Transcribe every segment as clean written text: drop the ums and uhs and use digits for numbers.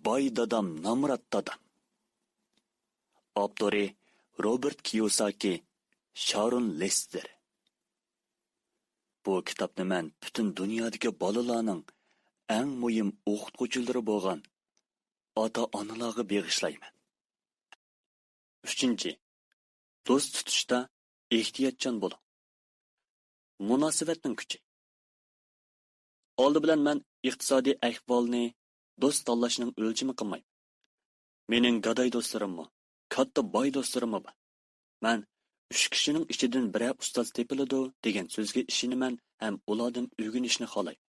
Boy dadam Namrat dadam. Avtori Robert Kiyosaki, Sharon Lester. Bu kitobni men butun dunyodagi bolalarning eng muhim o'qituvchilari bo'lgan ota-onalarga bag'ishlayman. 3. Do'st tutishda ehtiyotchan bo'ling. Munosabatning kuchi. Oldi bilan men iqtisodiy ahvolni do'st tanlashning o'lchami qilmayman. Mening gaday do'stlarimmi, katta boy do'stlarimmi bor. Men 3 kishining ichidan biri ustoz tepiladi degan so'zga ishonaman ham ulardan o'rganishni xohlayman.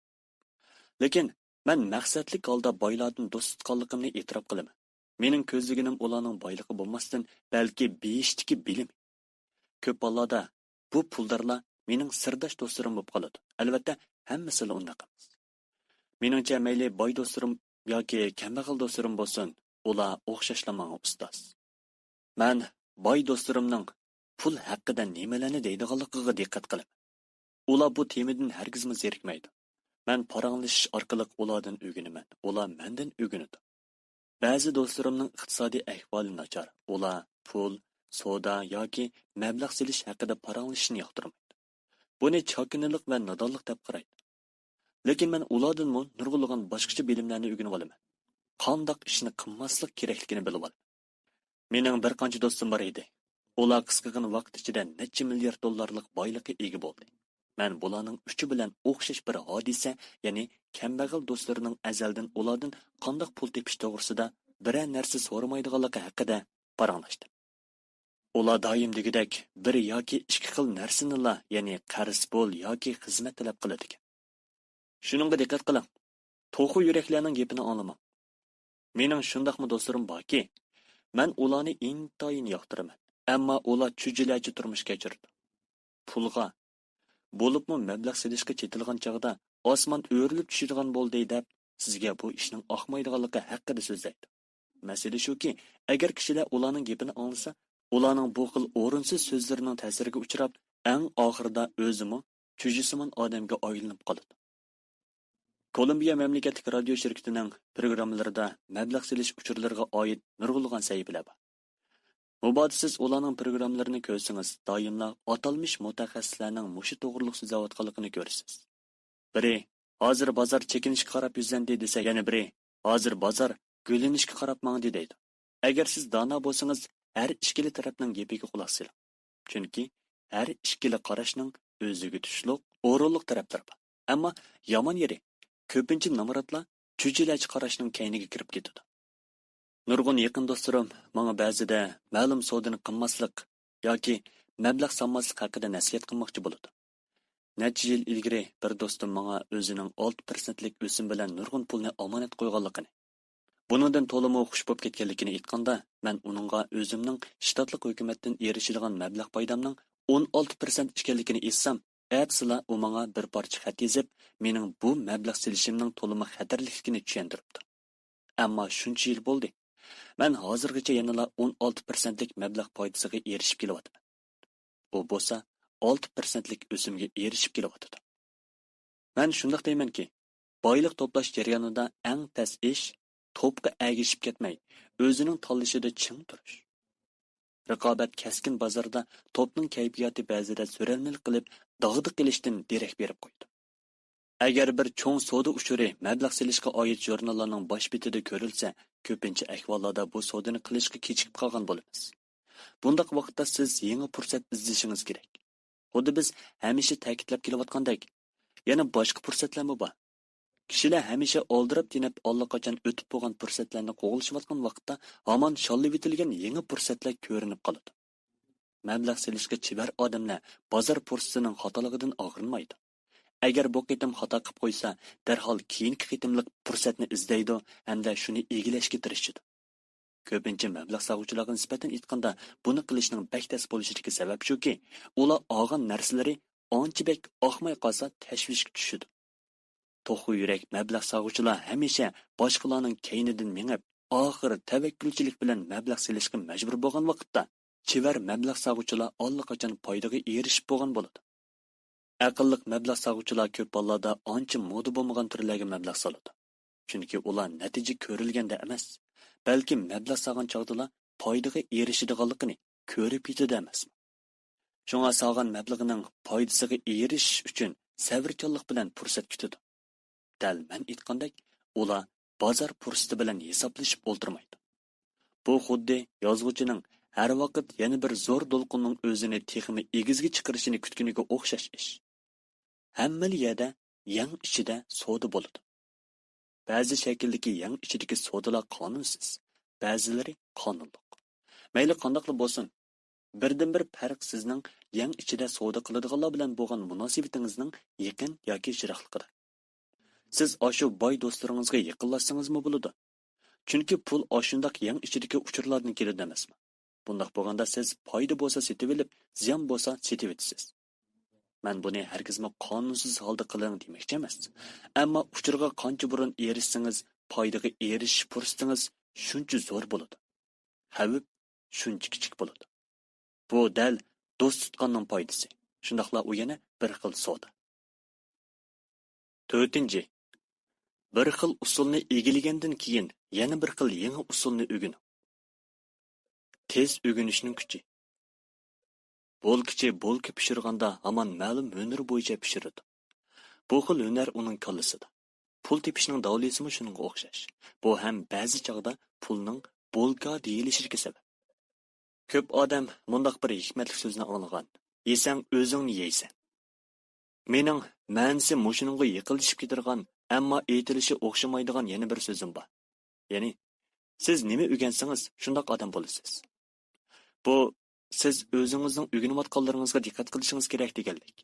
Lekin men maqsadli holda boylardan do'st tutganligimni e'tirof qilaman. Mening ko'zliginim ularning boyligi bo'lmasdan, balki beshtiki bilim. Ko'p hollarda bu puldarlar mening sirdosh do'stlarim bo'lib qoladi. Albatta, hammasi unday emas. Meningcha mayli boy do'stlarim yoki kambag'al do'stlarim bo'lsin, ular o'xshashlamanga ustoz. Men boy do'stlarimning pul haqida nimalarni deydiganligiga diqqat qilaman. Ular bu temadan hargizmi zerikmaydi. Men paranglish orqali ulardan o'rganaman. Ular mendan o'rganadi. Ba'zi do'stlarimning iqtisodiy ahvoli nachar. Ular pul, savdo yoki mablag' silish haqida paranglashishni yoqtirmaydi. Buni chokinilik va nodonlik deb qaraydi. Lekin men ulardan nurg'ulg'an boshqacha bilimlarni o'rganib olaman. Qandoq ishni qilmaslik kerakligini bilib olaman. Mening bir qancha do'stim bor edi. Ular qisqagina vaqt ichida necha milliard dollarlik boylikka ega bo'ldi. Men bularning uchi bilan o'xshash bir hodisa, ya'ni kambag'al do'stlarining azaldan ulardan qandoq pul tepish to'g'risida biror narsa so'ramaydiganligi haqida paranglashdim. Ular doim degidek bir yoki ikki xil narsani, ya'ni qarz pul yoki xizmat talab qiladi ekan. Shuningga diqqat qiling. To'g'ri yuraklarning gapini anglamang. Mening shundaqmi do'stlarim borki, men ularni intayin yoqtiraman. Ammo ular chujilarcha turmush kechirdi. Pulga bo'libmi mablag' silishga chetilgan chog'da osmon o'rilib tushadigan bo'ldi deb sizga bu ishning oqmaydiganligi haqida so'zlaydi. Masala shuki, agar kishilar ularning gapini anglasa, ularning bu xil o'rinsiz so'zlarining ta'siriga uchrab, eng oxirida o'zimi chujisimon odamga aylanib qoladi. Kolumbiya mamlakatlik radio shirkatining programmalarida mablag' silish uchurlariga oid nurg'ulg'an sahifalar bor. Mubadisiz ularning programmalarini ko'rsangiz, doimla atalmish mutaxassislarning mushi to'g'riliq so'zlayotganligini ko'rasiz. Biri hozir bozor chekinishga qarab yuzlandi desa, yana biri hozir bozor gullanishga qarab mangdi deydi. Agar siz dono bo'lsangiz, har ikkili tarafning gapiga quloq soling. Chunki har ikkili qarashning o'ziga tushliq, o'rinliq taraflari bor. Ammo yomon yeri ko'pincha namoratlar chujilachi qarashning kayniga kirib ketadi. Nurg'un yaqin do'stlarim menga ba'zida ma'lum savdoni qilmaslik yoki mablag' solmaslik haqida nasihat qilmoqchi bo'ladi. Necha yil ilgari bir do'stim menga o'zining 6% lik o'sim bilan nurg'un pulni omonat qo'yganligini, buningdan to'liq xush bo'lib ketganligini aytganda, men uningga o'zimning shtatlik hukumatdan erishilgan mablag' foydamning 16% ekanligini aytsam, Әпсіла u menga bir parcha xat yozib, mening bu mablag' silishimning to'limi xatarlikligini tushuntiribdi. Ammo shuncha yil bo'ldi. Men hozirgacha yana 16% lik mablag' foydasiga erishib kelyapman. Bu bo'lsa 6% lik o'simga erishib kelyapti. Men shunday deymanki, boylik to'plash jarayonida eng tez ish to'pga agishib ketmay, o'zining tanlashida ching turish. Raqobat keskin bozorda topning kayfiyati ba'zida so'ralmalik qilib, dog'di qilishdan derak berib qo'ydi. Agar bir cho'ng savdo uchuri mablag' silishga oid jurnallarning bosh betida ko'rilsa, ko'pincha ahvollarda bu savdoni qilishga kechikib qolgan bo'lamiz. Bundaq vaqtda siz yangi fursat izlashingiz kerak. Xuddi biz hamisha ta'kidlab kelayotgandek, yana boshqa fursatlarmi bor? Kishilar hamisha oldirib tinib allaqachon o'tib bo'lgan fursatlarni qo'g'ilishayotgan vaqtda hamon shollib etilgan yangi fursatlar ko'rinib qoladi. Mablag' silishga chivar odamlar bozor fursatining xatoligidan og'rinmaydi. Agar bu qitim xato qilib qo'ysa, darhol keyingi qitimlik fursatni izlaydi hamda shuni egilashga tirishadi. Ko'pincha mablag' sog'uvchilarga nisbatan aytganda, buni qilishning baktas bo'lishiga sabab shuki, ular olgan narsalari ancha bek oqmay qolsa tashvishga tushadi. To'g'ri yurak mablag' sog'uvchilar hamisha boshqalarning keynidan mengib, oxir tavakkulchilik bilan mablag' silishga majbur bo'lgan vaqtda, chivar mablag' sog'uvchilar allaqachon foydaga erishib bo'lgan bo'ladi. Aqlliq mablag' sog'uvchilar ko'p hollarda ancha moda bo'lmagan turlarga mablag' soladi. Chunki ular natija ko'rilganda emas, balki mablag' sog'an chog'dala foydaga erishadiganligini ko'rib yetadi emasmi? Shunga sog'an mablag'ining foydasiga erishish uchun sabrchanlik bilan fursat kutadi. Dal men aytgandek, ular bozor fursati bilan hisoblashib o'ltirmaydi. Bu xuddi yozuvchining har vaqt yana bir zo'r to'lqinning o'zini texmi egizga chiqarishini kutganiga o'xshash ish. Hamma yerda yang ichida savdo bo'ladi. Ba'zi shakldagi yang ichidagi savdolar qonunsiz, ba'zilari qonunli. Mayli qandoqli bo'lsin, birdan bir farq sizning yang ichida savdo qiladiganlar bilan bo'lgan munosabatingizning yaqin yoki yiroqligida. Siz oshu boy do'stlaringizga yaqinlashsangizmi bo'ladi? Chunki pul oshundoq yang ichidagi uchurlardan keladi emasmi? Bundoq bo'lganda siz foyda bo'lsa setib olib, ziyon bo'lsa setib o'tasiz. Men buni hargizmi qonunsiz holda qiling demoqchi emas. Ammo uchurga qancha burun erishsangiz, foydaga erishish fursatingiz shuncha zo'r bo'ladi. Xavf shuncha kichik bo'ladi. Bu dal do'st tutganning foydasi. Shundaqla u yana bir xil savdo. 4. Bir xil usulni egillagandan keyin yana bir xil yangi usulni o'rganing. Tez o'rganishning kuchi. Bolkichi bolki pishirganda hamon ma'lum hunar bo'yicha pishiradi. Bu xil hunar uning kallasida. Pul tepishning davlisimi shuningga o'xshash. Bu ham ba'zi chog'da pulning bolka deyilishiga sabab. Ko'p odam mundaq bir hikmatli so'zni anglagan. Yesang o'zingni yeysan. Mening ma'nisi mushiningga yiqilishib ketirgan, ammo aytilishi o'xshamaydigan yana bir so'zim bor. Ya'ni siz nima o'rgansangiz, shundoq odam bo'lasiz. Bu siz o'zingizning o'rganayotganlaringizga diqqat qilishingiz kerak deganlik.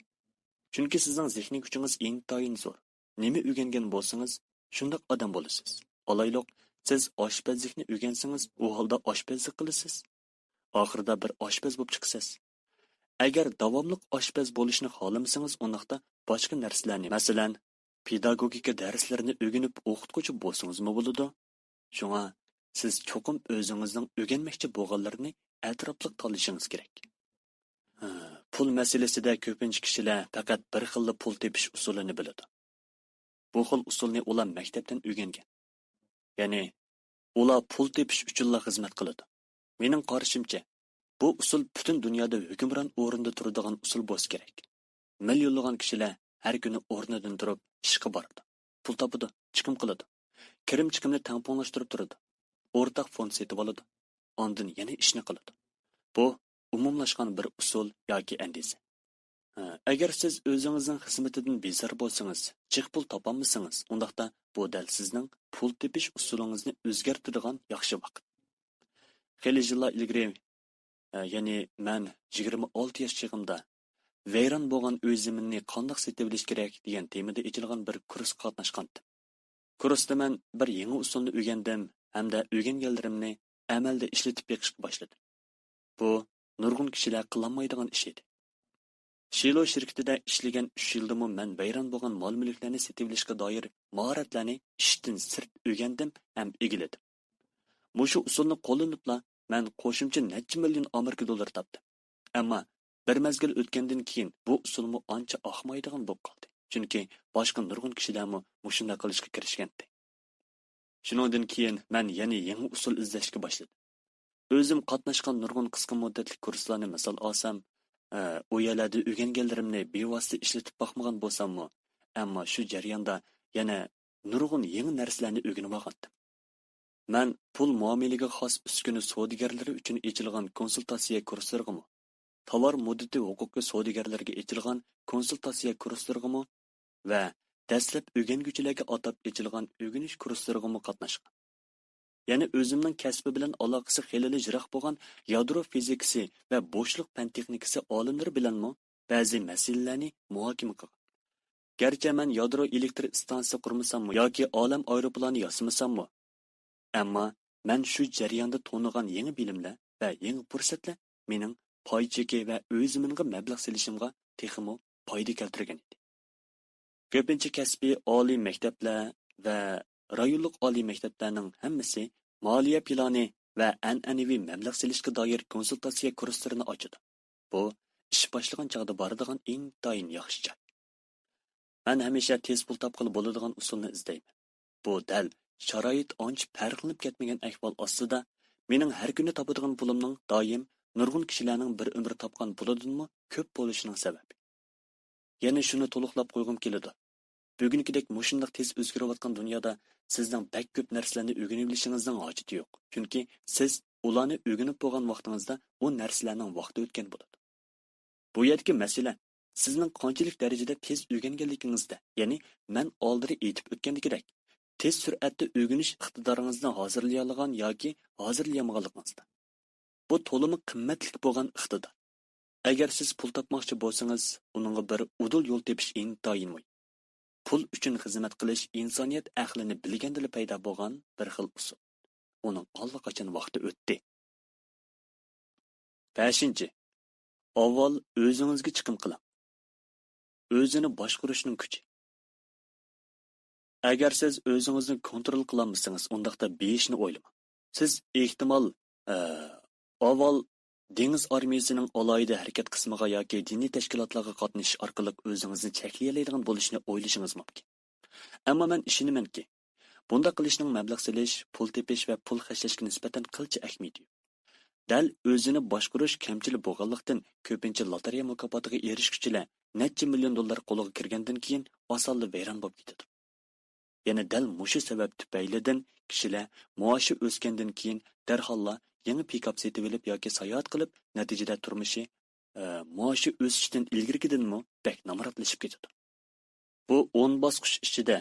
Chunki sizning zehniy kuchingiz intayin zo'r. Nima o'rgangan bo'lsangiz, shundoq odam bo'lasiz. Olayliq, siz oshpazlikni o'rgansangiz, u holda oshpazlik qilasiz. Oxirida bir oshpaz bo'lib chiqasiz. Agar davomli oshpaz bo'lishni xohlamasangiz, undaqda boshqa narsalarni, masalan, pedagogika darslarini o'rganib o'qituvchi bo'lsangizmi bo'ladi? Shunga siz cho'qim o'zingizning o'rganmoqchi bo'lganlarini atrofli tanlashingiz kerak. Pul masalasida ko'pincha kishilar faqat bir xil pul tepish usulini biladi. Bu xil usulni ular maktabdan o'rgangan. Ya'ni ular pul tepish uchunla xizmat qiladi. Mening qarashimcha, bu usul butun dunyoda hukmron o'rinda turadigan usul bo'lsa kerak. Millionlagan kishilar har kuni o'rnidan turib ishga boradi. Pul topadi, chiqim qiladi. Kirim-chiqimni tangponglashtirib turadi. O'rtaq fond setib oladi. Ondan yana ishni qiladi. Bu umumlashgan bir usul yoki andisa. Agar siz o'zingizning xizmatidan bezor bo'lsangiz, jiq pul topolmasangiz, undaqda bu dal sizning pul tepish usulingizni o'zgartiradigan yaxshi vaqt. Xeyli yillar ilgari, ya'ni men 26 yosh chig'imda vayron bo'lgan uy zaminni qanday setib olish kerak degan temada ochilgan bir kursga qatnashgandim. Kursda men bir yangi usulni o'rgandim hamda o'rganganlarimni amalda ishlatib beqishga boshladim. Bu nurg'un kishilar qilolmaydigan ish edi. Shilo shirkatida ishlagan 3 yildami men vayron bo'lgan mol-mulklarni setib olishga doir mahoratlarni ishdan sirt o'rgandim ham egiladim. Mushu usulni qo'llanibla men qo'shimcha necha million Amerika dollar topdim. Ammo bir mezgil o'tgandan keyin bu usulni ancha oqmaydigan bo'lib qoldi. Chunki boshqa nurg'un kishilarmi mushunda qilishga kirishgandi. Shuningdan keyin men yana yangi usul izlashga boshladim. O'zim qatnashgan nurg'un qisqa muddatli kurslarni misol olsam, u yerlarda o'rganganlarimni bevosita ishlatib boqmagan bo'lsam-mu, ammo shu jarayonda yana nurg'un yangi narsalarni o'rganib olgandim. Men pul muomalaga xos uskuna savdogarlari uchun ochilgan konsultatsiya kurslariga, tovar muddati huquqi savdogarlarga ochilgan konsultatsiya kurslariga va dastlab o'rganguchilarga atab ochilgan o'rganish kurslariga qatnashgan. Yana o'zimning kasbi bilan aloqasi xeyli yiroq bo'lgan yadro fizikasi va bo'shliq fan texnikasi olimlari bilanmi ba'zi masalalarni muhokama qilgan. Garchi men yadro elektr stansiya qurmasammi yoki olam aeroplani yasamasammi, ammo men shu jarayonda to'nigan yangi bilimlar va yangi fursatlar mening pay cheki va o'zimga mablag' solishimga texmo foyda keltirgan edi. Ko'pincha kasbiy oliy maktablar va rayonlik oliy maktablarning hammasi moliya plani va an'anaviy mablag' solishga doir konsultatsiya kurslarini ochadi. Bu ish boshlagan chog'da boradigan intayin yaxshi joy. Men hamisha tez pul topqili bo'ladigan usulni izlayman. Bu dal sharoit ancha farqlanib ketmagan ahvol ostida mening har kuni topadigan pulimning doim nurg'un kishilarning bir umr topgan pulidanmi ko'p bo'lishining sababi. Yana shuni to'liqlab qo'ygim keladi. Bugünkidek mushundaq tez o'zgarayotgan dunyoda sizning bak ko'p narsalarni o'rganib olishingizning hojati yo'q. Chunki siz ularni o'rganib bo'lgan vaqtingizda u narsalarning vaqti o'tgan bo'ladi. Bu yerdagi masala sizning qanchalik darajada tez o'rganganligingizda, ya'ni men oldiri aytib o'tgandekidek, tez sur'atda o'rganish iqtidoringizni hozirlay olgan yoki hozirlayolmaganligingizda. Bu to'limi qimmatli bo'lgan iqtidor. Agar siz pul topmoqchi bo'lsangiz, uningga bir udul yo'l tepish intayin muhim. Pul uchun xizmat qilish insoniyat aqlini bilgandila paydo bo'lgan bir xil usul. Uning allaqachon vaqti o'tdi. 5. Avval o'zingizga chiqim qiling. O'zini boshqarishning kuchi. Agar siz o'zingizni kontrol qila olmasangiz, undaqda beshni o'ylamang. Siz ehtimol avval dengiz armiyasining alohida harakat qismiga yoki diniy tashkilotlarga qatnashish orqali o'zingizni cheklay oladigan bo'lishni o'ylashingiz mumkin. Ammo men ishonamanki, bunda qilishning mablag' solish, pul tepish va pul xarjlashga nisbatan qilcha ahamiyati yo'q. Dal o'zini boshqarish kamchilik bo'lganlikdan ko'pincha lotereya mukofotiga erishguchilar necha million dollar qo'liga kirgandan keyin osonlik vayron bo'lib ketadi. Yana dal mushu sabab tufaylidan kishilar maoshi o'sgandan keyin darholla yangi pikap setib olib yoki sayohat qilib, natijada turmushi maoshi o'sishdan ilgarigidanmi bak namratlashib ketadi. Bu 10 bosqich ichida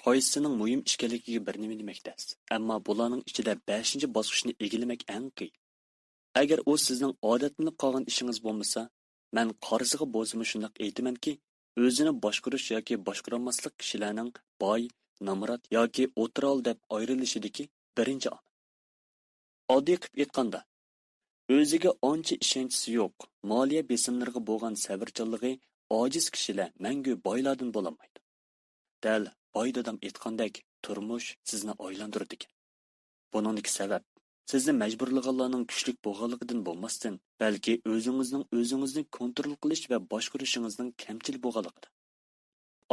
qaysisining muhim ishkanligiga bir nima demakdas. Ammo bularning ichida 5-bosqichni egillamak eng qiyin. Agar u sizning odatlanib qolgan ishingiz bo'lmasa, men qarziga bo'lsa shunday aytamanki, o'zini boshqarish yoki boshqarmaslik kishilarning boy, namrat yoki o'tiral deb ayrilishidagi birinchi omil. Oddiy qilib aytganda, o'ziga ancha ishonchisi yo'q, moliya besimlariga bo'lgan sabrchanligi ojiz kishilar mangu boylardan bo'lolmaydi. Dal boy dadam aytgandek, turmush sizni oylantiradi ekan. Buningdagi sabab sizni majburlaganlarning kuchli bo'lganligidan bo'lmasdan, balki o'zingizni kontrol qilish va boshqarishingizning kamchil bo'lganligidir.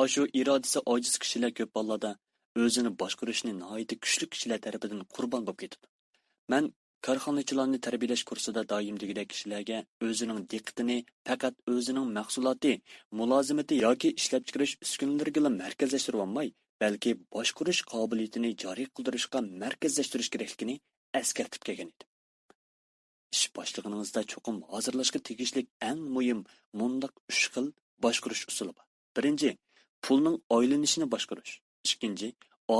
Ashu irodasi ojiz kishilar ko'p hollarda o'zini boshqarishni nihoyat kuchli kishilar tarafidan qurbon bo'lib ketadi. Men korxonachilarni tarbiyalash kursida doim degidek kishilarga o'zining diqqatini faqat o'zining mahsuloti, mulozimati yoki ishlab chiqarish uskunalariga markazlashtirib olmay, balki boshqarish qobiliyatini joriy qildirishga markazlashtirish kerakligini eskartib kelgan edi. Ish boshlig'ingizda cho'qim hozirlashga tegishli eng muhim mundaq 3 xil boshqarish usuli bor. Birinchi, pulning aylanishini boshqarish. Ikkinchi,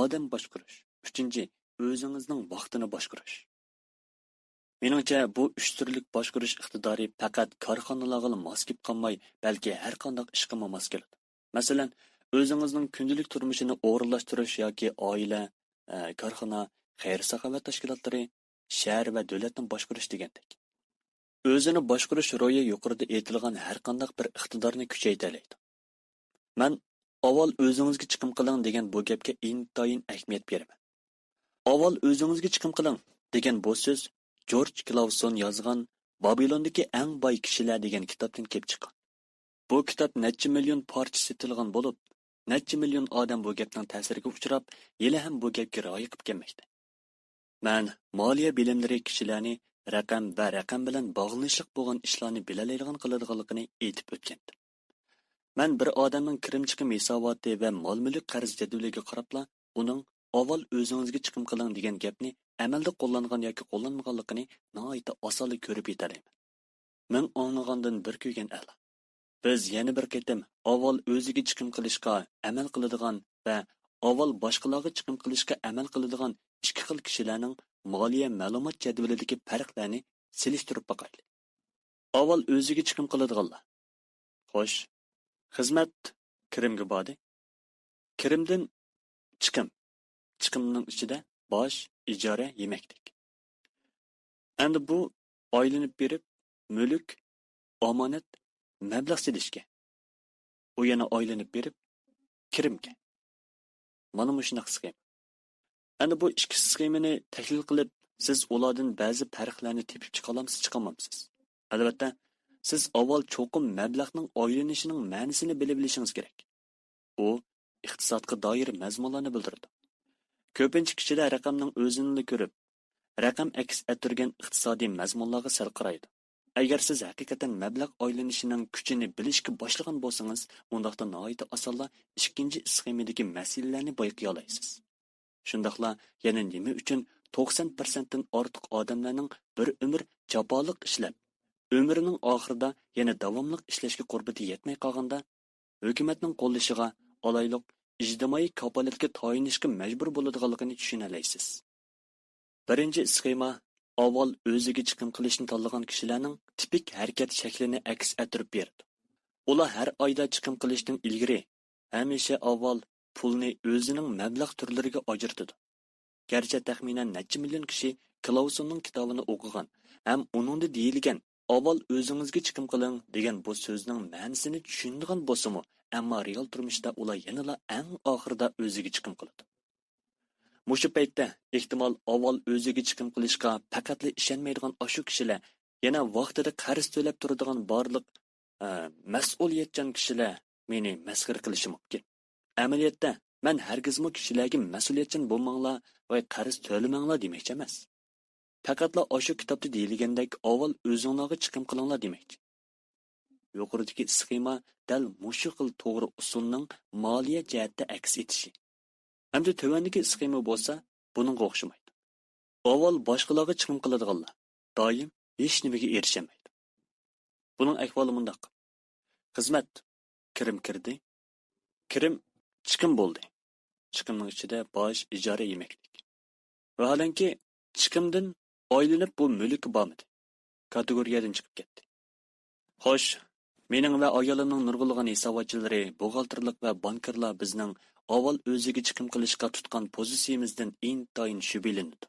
odam boshqarish. Uchinchi, o'zingizning vaqtini boshqarish. Meningcha bu 3 turlik boshqarish iqtidori faqat korxonalarga mos kelib qolmay, balki har qanday ishga mos keladi. Masalan, o'zingizning kundalik turmushini o'g'irlashtirish yoki oila, korxona, xayr-saxovat tashkilotlari, shahar va davlatni boshqarish degandek. O'zini boshqarish ro'yi yuqorida aytilgan har qanday bir iqtidorni kuchaytiradi. Men avval o'zingizga chiqim qiling degan bu gapga intayin ahamiyat beraman. Avval o'zingizga chiqim qiling degan bu so'z George Clauson yozgan Babilondagi eng boy kishilar degan kitobdan kelib chiqqan. Bu kitob necha million parcha sotilgan bo'lib, necha million odam bu gapning ta'siriga uchrab, yili ham bu gapga rioya qilib kelmoqda. Men moliya bilimlari kishilarni raqam va raqam bilan bog'lanishliq bo'lgan ishlarni bilalaydigan qiladiganligini aytib o'tgandim. Men bir odamning kirim chiqim hisoboti va mol-mulk qarz jadvaliga qarabla, uning avval o'zingizga chiqim qiling degan gapni amalda qo'llangan yoki qo'llanmaganligini nihoyat osonlik ko'rib yetalayman. Men o'ng'igandan bir ko'rgan a'lo. Biz yana bir qatim avval o'ziga chiqim qilishga amal qiladigan va avval boshqalarga chiqim qilishga amal qiladigan ikki xil kishilarning moliya ma'lumot jadvalidagi farqlarni selishtirib boqaylik. Avval o'ziga chiqim qiladiganlar. Xo'sh, xizmat kirimga bordi. Kirimdan chiqim. Chiqimning ichida bosh, ijara, yemeklik. Endi bu oylanib berib, mulk, omonat, mablag' silishga. U yana oylanib berib, kirimga. Mana bu shunday sxema. Endi bu ikki sxemani tahlil qilib, siz ulardan ba'zi farqlarni tepib chiqa olamsiz, chiqamamsiz. Albatta, siz avval cho'qim mablag'ning oylanishining ma'nosini bilib olishingiz kerak. U iqtisodga doir mazmunlarni bildiradi. Ko'pincha kishilar raqamning o'zini ko'rib, raqam aks ettirgan iqtisodiy mazmunlarga sal qaraydi. Agar siz haqiqatan mablag' aylanishining kuchini bilishga boshlagan bo'lsangiz, undaqda nihoyat osonla ikkinchi sxemadagi masalalarni bayqay olasiz. Shundaqla yana nima uchun 90% dan ortiq odamlarning bir umr jafoliq ishlab, umrining oxirida yana davomli ishlashga qurbati yetmay qolganda, hukumatning qo'llashiga, olayliq ijtimoiy kafolatga tayinishga majbur bo'ladiganligini tushuna olasiz. Birinchi sxema avval o'ziga chiqim qilishni tanlagan kishilarning tipik harakat shaklini aks ettirib berdi. Ular har oyda chiqim qilishdan ilgari hamisha avval pulni o'zining mablag' turlariga ajratadi. Garchi taxminan necha million kishi Klausonning kitobini o'qigan, ham uningda deyilgan avval o'zingizga chiqim qiling degan bu so'zning ma'nosini tushunadigan bo'lsa-mu, ammo real turmushda ular yanada eng oxirida o'ziga chiqim qiladi. Mushu paytda ehtimol avval o'ziga chiqim qilishga faqatli ishonmaydigan ashu kishilar yana vaqtida qarz to'lab turadigan barliq mas'uliyatchan kishilar meni masxir qilishi mumkin. Amaliyotda men hargizmi kishilarga mas'uliyatchan bo'lmanglar va qarz to'lamanglar demoqchi emas. Faqatla ashu kitobda deyilgandek avval o'zingizga chiqim qilinglar demoqchi. Yuqoridagi sxema dal mushu xil to'g'ri usulning moliya jihatda aks etishi. Hamda tövəndəki sxema bo'lsa, buningga o'xshamaydi. Avval boshqalarga chiqim qiladiganlar doim hech nimaga erishamaydi. Buning ahvoli mundaq. Xizmat kirim kirdi. Kirim chiqim bo'ldi. Chiqimning ichida bosh, ijara, yemeklik. Vaholanki chiqimdan oylanib bu mulk bormadi. Kategoriyadan chiqib ketdi. Xo'sh, mening va ayolimning nurg'ulg'an hisobotchilari, buxgalterlik va bankirlar bizning avval o'ziga chiqim qilishga tutgan pozitsiyamizdan intayin shubhalanadi.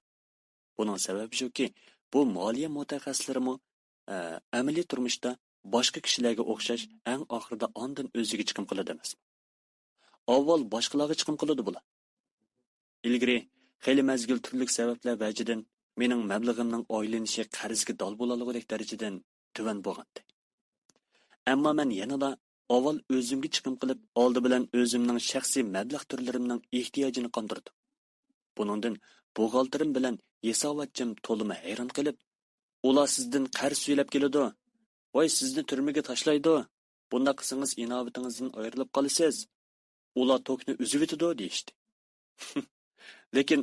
Buning sababi shuki, bu moliya mutaxassislarimi amaliy turmushda boshqa kishilarga o'xshash eng oxirida ondan o'ziga chiqim qiladi emas. Avval boshqalarga chiqim qiladi bular. Ilgari xeyli mazgil turli sabablar vajidan mening mablag'imning oylanishi qarzga dol bo'laligidek darajadan tuvan bo'lgandi. Ammo men yanada avval o'zimga chiqim qilib, oldi bilan o'zimning shaxsiy mablag' turlarimning ehtiyojini qondirdim. Buningdan buxgalterim bilan hisobotchim to'limi hayron qilib, ular sizdan qarz so'ylab keladi. Voy sizni turmaga tashlaydi. Bunda qilsangiz inovatingizdan ayrilib qolasiz. Ular tokni uzib etadi deyishdi. Lekin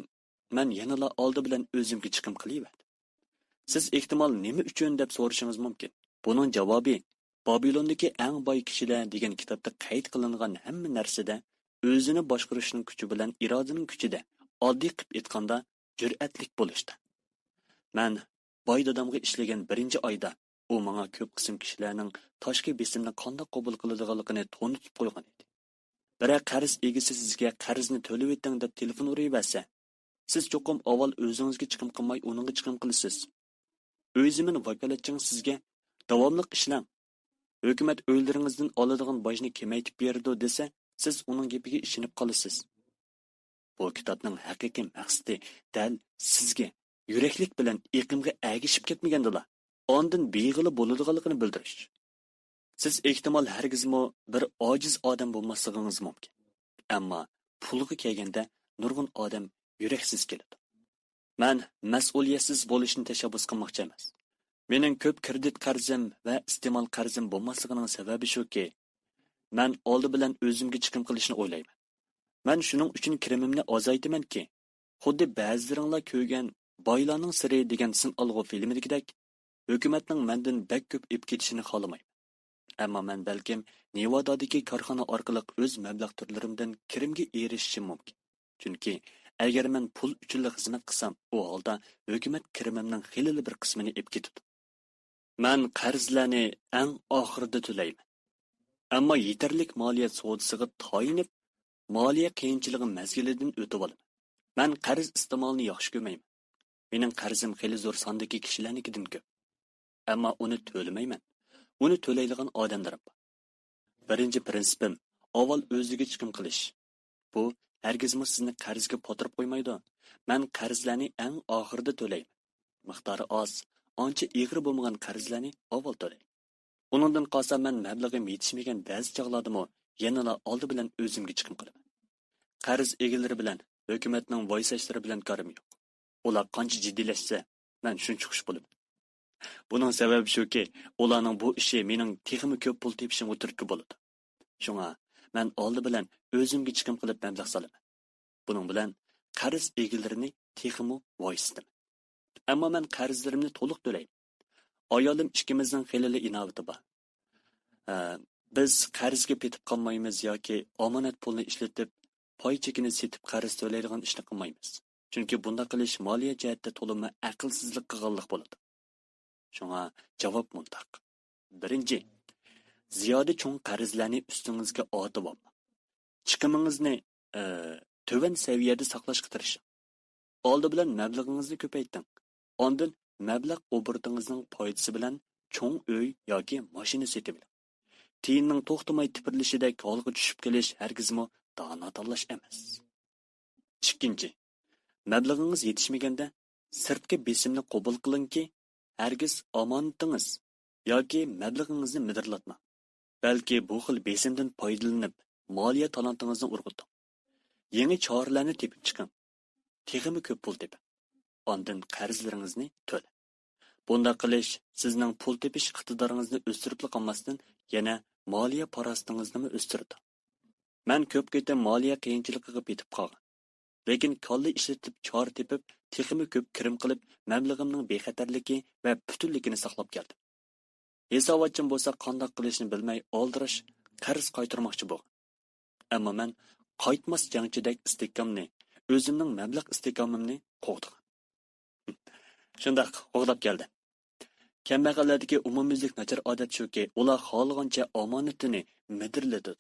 men yanada oldi bilan o'zimga chiqim qilyapman. Siz ehtimol nima uchun deb so'rashingiz mumkin. Buning javobi Babilondagi eng boy kishilar degan kitobda qayd qilingan hamma narsada o'zini boshqarishning kuchi bilan irodaning kuchida, oddiy qilib aytganda, jur'atlik bo'lishdi. Men boy dadamga ishlagan birinchi oyda u menga ko'p qism kishilarning tashqi besimni qanday qabul qiladiganligini tonitib qo'ygan edi. Biroq qarz egisi sizga qarzni to'lab eting deb telefon uraversa, siz cho'qim avval o'zingizga chiqim qilmay uningga chiqim qilasiz. O'zimin vakolatching sizga davomli ishlang. Hukumat o'ylaringizdan oladigan bojni kamaytib berdi desa, siz uning gapiga ishonib qolasiz. Bu kitobning haqiqiy maqsadi dal sizga yuraklik bilan iqimga agishib ketmagandilar. Ondan beg'ili bo'ladiganligini bildirish. Siz ehtimol hargizmi bir ojiz odam bo'lmasligingiz mumkin. Ammo pulga kelganda nurg'un odam yuraksiz keladi. Men mas'uliyatsiz bo'lishni tashabbus qilmoqchi emas. Mening ko'p kredit qarzim va iste'mol qarzim bo'lmasligining sababi shuki, men oldi bilan o'zimga chiqim qilishni o'ylayman. Men shuning uchun kirimimni ozaytamanki, xuddi ba'zilaringlar ko'rgan Boylarning siri degan sin olg'u filmidagidek, hukumatning mendan bak ko'p ep ketishini xohlamayman. Ammo men balkim Nevadadagi korxona orqali o'z mablag' turlarimdan kirimga erishishim mumkin. Chunki agar men pul uchun xizmat qilsam, u holda hukumat kirimimning xeyli bir qismini ep ketadi. Men qarzlarni eng oxirida to'layman. Ammo yetarlik moliya savdosiga tayinib, moliya qiyinchiligi mazgilidan o'tib olaman. Men qarz iste'molni yaxshi ko'rmayman. Mening qarzim xeyli zo'r sondagi kishilarnikidan ko'p. Ammo uni to'lamayman. Uni to'laydigan odamlarim bor. Birinchi prinsipim avval o'ziga chiqim qilish. Bu hargizmi sizni qarzga potirib qo'ymaydi. Men qarzlarni eng oxirida to'layman. Miqdori oz, ancha ig'ir bo'lmagan qarzlarni avval to'layman. Uningdan qolsa men mablag'im yetishmagan ba'zi chog'lardami yanada oldi bilan o'zimga chiqim qilaman. Qarz egalari bilan Hökumetning voysashlari bilan karim yo'q. Ular qancha jiddiylashsa, men shuncha xush bo'laman. Buning sababi shuki, ularning bu ishi mening texmi ko'p pul tepishimga turtki bo'ladi. Shunga men oldi bilan o'zimga chiqim qilib mablag' solaman. Buning bilan qarz egillarini texmi voysdim. Ammo men qarzlarimni to'liq to'layman. Ayolim ikkimizning xilili inovati bor. Biz qarzga petib qolmaymiz yoki omonat pulni ishlatib, pay chekini setib qarz to'laydigan ishni qilmaymiz. Chunki bunda qilish moliya jihatda to'limi aqlsizlik qilganlik bo'ladi. Shunga javob mundaq. Birinchi, ziyoda cho'ng qarzlarni ustingizga ortib olmang. Chiqimingizni to'van saviyada saqlashga tirishing. Oldi bilan mablag'ingizni ko'paytiring. Ondan mablag' obratingizning foydasi bilan cho'ng uy yoki mashina setib oling. Tiyinning to'xtamay tipirlishidek holga tushib kelish hargizmo dono tanlash emas. Ikkinchi, mablag'ingiz yetishmaganda sirtqi besimni qabul qilingki, hargiz omonatingiz yoki mablag'ingizni midirlatmang. Balki bu xil besimdan foydalanib, moliya talantingizni urg'uting. Yangi choralarni tepib chiqing. Texmi ko'p pul teping. Ondan qarzlaringizni to'lang. Bunda qilish sizning pul tepish iqtidoringizni o'stirib qolmasdan yana moliya parastingizni o'stirdi. Men ko'p qatam moliya qiyinchiligiga petib qolgan. Lekin kolla ishlatib chor tepib, texmi ko'p kirim qilib, mablag'imning bexatarligi va butunligini saqlab keldim. Hisobotchim bo'lsa qanday qilishni bilmay oldirish, qarz qaytarmoqchi bo'lgan. Ammo men qaytmas jangchidek istiqomni, o'zimning mablag' istiqomimni qo'g'digan. Shundaq qo'g'dab keldi. Kambag'allardagi umumyuzlik nachar odat shuki, ular xohlagancha omonatini midirladi.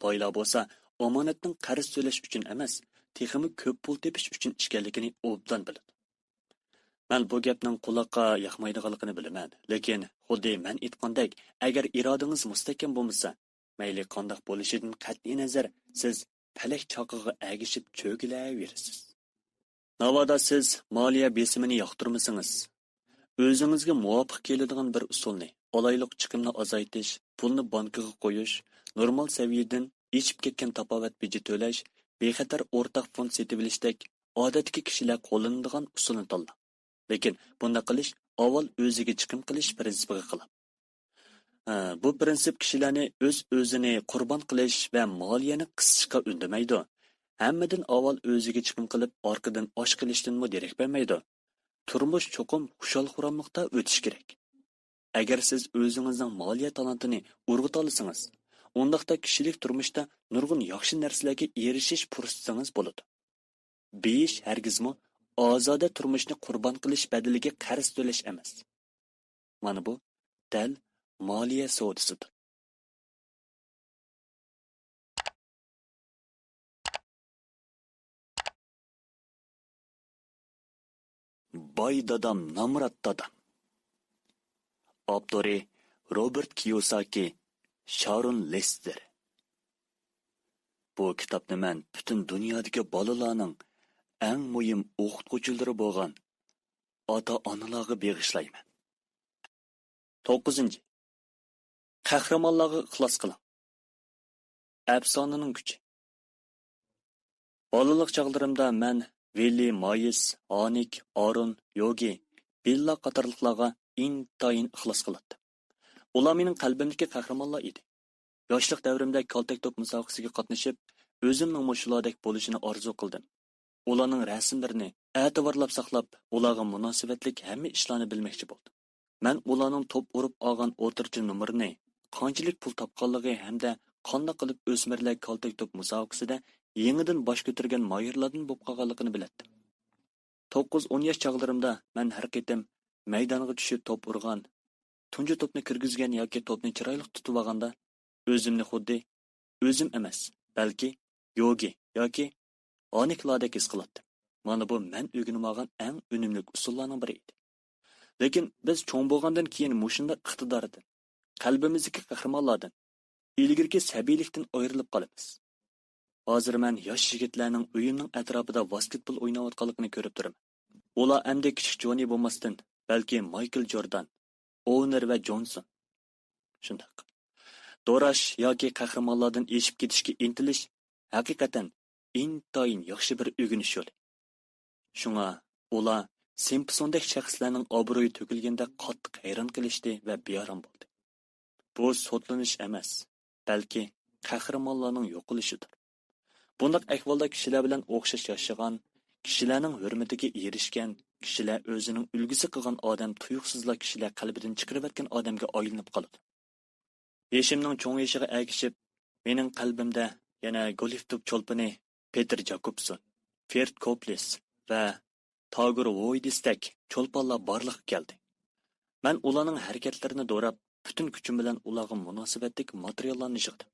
Boylar bo'lsa, omonatning qarz to'lash uchun emas, texmi ko'p pul tepish uchun ishkanligini obdan biladi. Men bu gapning quloqqa yoqmaydiganligini bilaman, lekin xuddi men aytgandek, agar irodangiz mustahkam bo'lmasa, mayli qanday bo'lishidan qat'iy nazar, siz falak choqiga agishib cho'kilaverasiz. Navoda siz moliya besimini yoqtirmasangiz, o'zingizga muvofiq keladigan bir usulni, olayliq chiqimni azaytish, pulni bankaga qo'yish, normal saviyadan echib ketgan tafovut beji to'lash, bexatar o'rtaq fond setib olishdek odatdagi kishilar qo'llanadigan usulni tanlang. Lekin bunda qilish avval o'ziga chiqim qilish prinsipiga qilib. Bu prinsip kishilarni o'z-o'zini qurbon qilish va moliyani qisishga undamaydi. Hammadan avval o'ziga chiqim qilib, orqadan osh qilishdanmi derak bermaydi. Turmush cho'qim xushal-xuramliqda o'tish kerak. Agar siz o'zingizning moliya talantini urg'uta olsangiz, undaqda kishilik turmushda nurg'un yaxshi narsalarga erishish fursatingiz bo'ladi. Beyish hargizmi ozoda turmushni qurbon qilish badaliga qarz to'lash emas. Mana bu dal moliya savdosidir. Boy dadam Namrat dadam. Avtori Robert Kiyosaki, Sharon Lester. Bu kitobni men butun dunyodagi bolalarning eng muhim o'qituvchilari bo'lgan ota-onalarga bag'ishlayman. 9. Qahramonlarga ixlos qiling. Afsonaning kuchi. Bolalik chog'larimda men Willi, Mayis, Anik, Aron, Yogi, Billa qatorliqlarga intayin ixlos qildim. Ular mening qalbimdagi qahramonlar edi. Yoshlik davrimda kaltak top musobaqasiga qatnashib, o'zimning mushulardek bo'lishini orzu qildim. Ularning rasmlarini e'tiborlab saqlab, ularga munosabatlik hamma ishlarni bilmoqchi bo'ldim. Men ularning top urib olgan o'tirchi nomerini, qanchalik pul topganligi hamda qanday qilib o'smirlar kaltak top musobaqasida yangidan bosh ko'targan mayirlardan bo'lib qolganligini biladim. 9-10 yosh chog'larimda men har qitim maydonga tushib top urgan, tunji topni kirgizgan yoki topni chiroyli tutib olganda o'zimni xuddi o'zim emas, balki yogi yoki oniklardek his qilardim. Mana bu men o'rganib olgan eng unumli usullarning biri edi. Lekin biz cho'ng bo'lgandan keyin mushunda iqtidordan, qalbimizdagi qahramonlardan, ilgirki sabiylikdan ayrilib qolamiz. Hozir men yosh yigitlarning uyimning atrofida basketbol o'ynayotganligini ko'rib turaman. Ular endi kichik Joni bo'lmasdan, balki Michael Jordan, Owner va Johnson. Shundaq. Do'rash yoki qahramonlardan eshib ketishga intilish haqiqatan intayin yaxshi bir o'g'inish yo'li. Shunga ular Simpsondek shaxslarning obro'yi to'kilganda qattiq hayron qilishdi va bearam bo'ldi. Bu sotlanish emas, balki qahramonlarning yo'qilishidir. Bunday ahvolda kishilar bilan o'xshash yashagan, kishilarning hurmatiga erishgan, kishilar o'zining ulgusi qilgan odam tuyuqsizlar kishilar qalbidan chiqarib o'tgan odamga aylanib qoladi. Yeshimning cho'ng yeshiga agishib, mening qalbimda yana golf top cho'lpini Peter Jacobson, Ferd Koples va Tagur Voidistek cho'lponlar barliq keldi. Men ularning harakatlarini do'rab, butun kuchim bilan ularga munosabatlik materiallarni yig'dim.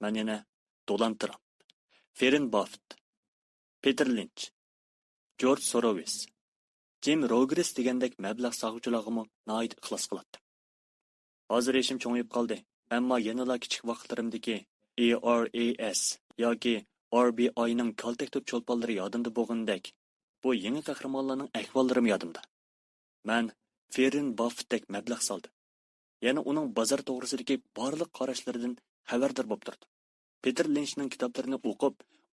Men yana Donald Trump, Warren Buffett, Peter Lynch, George Soros, Jim Rogers degandek mablag' sog'uvchilarga noit ixlos qilatdim. Hozir yeshim cho'ngib qoldi, ammo yanala kichik vaqtlarimdagi ERAS yoki RBI'ning kaltak top cho'lponlari yodimda bo'lgandek, bu yangi qahramonlarning ahvollarim yodimda. Men Warren Buffettdek mablag' soldim. Yana uning bozor to'g'risidagi barliq qarashlaridan xabardor bo'lib turdim. Peter Lynchning kitoblarini o'qib,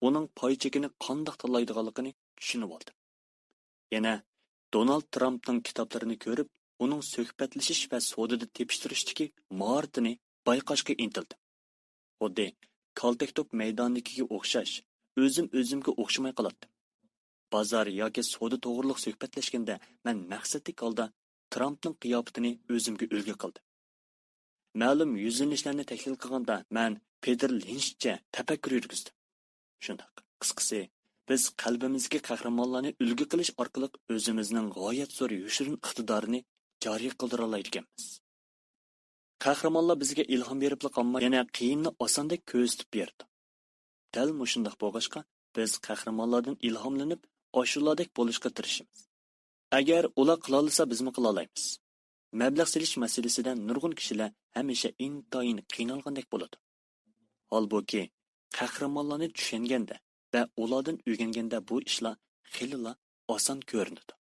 uning pay chekini qandoq tanlaydiganligini tushunib oldim. Yana Donald Trumpning kitoblarini ko'rib, uning suhbatlashish va sodada tepishtirishdagi mahoratini bayqashga intildim. Xuddi kaltak top maydoniga o'xshash, o'zimga o'xshamay qoldim. Bozor yoki soda to'g'riliq suhbatlashganda men maqsadlik holda Trumpning qiyofatini o'zimga ulgu qildim. Ma'lum yuzlanishlarni tahlil qilganda men Peter Lynchcha tafakkur yurgizdim. Shundoq, qisqasi, biz qalbimizga qahramonlarni ulgu qilish orqali o'zimizning g'oyat zo'r yoshirin iqtidorini joriy qildira oladiganmiz. Qahramonlar bizga ilhom berib qolmay, yana qiyinni osondek ko'rsatib berdi. Dal mushundaq bo'lg'achqa, biz qahramonlardan ilhomlanib, oshulardek bo'lishga tirishimiz. Agar ular qila olsa, biz ham qila olamiz. Mablag' selish masalasida nurg'un kishilar hamisha intayin qiynalgandek bo'ladi. Holbuki, qahramonlarni tushunganda va ulardan o'rganganda bu ishlar xilila oson ko'rinadi.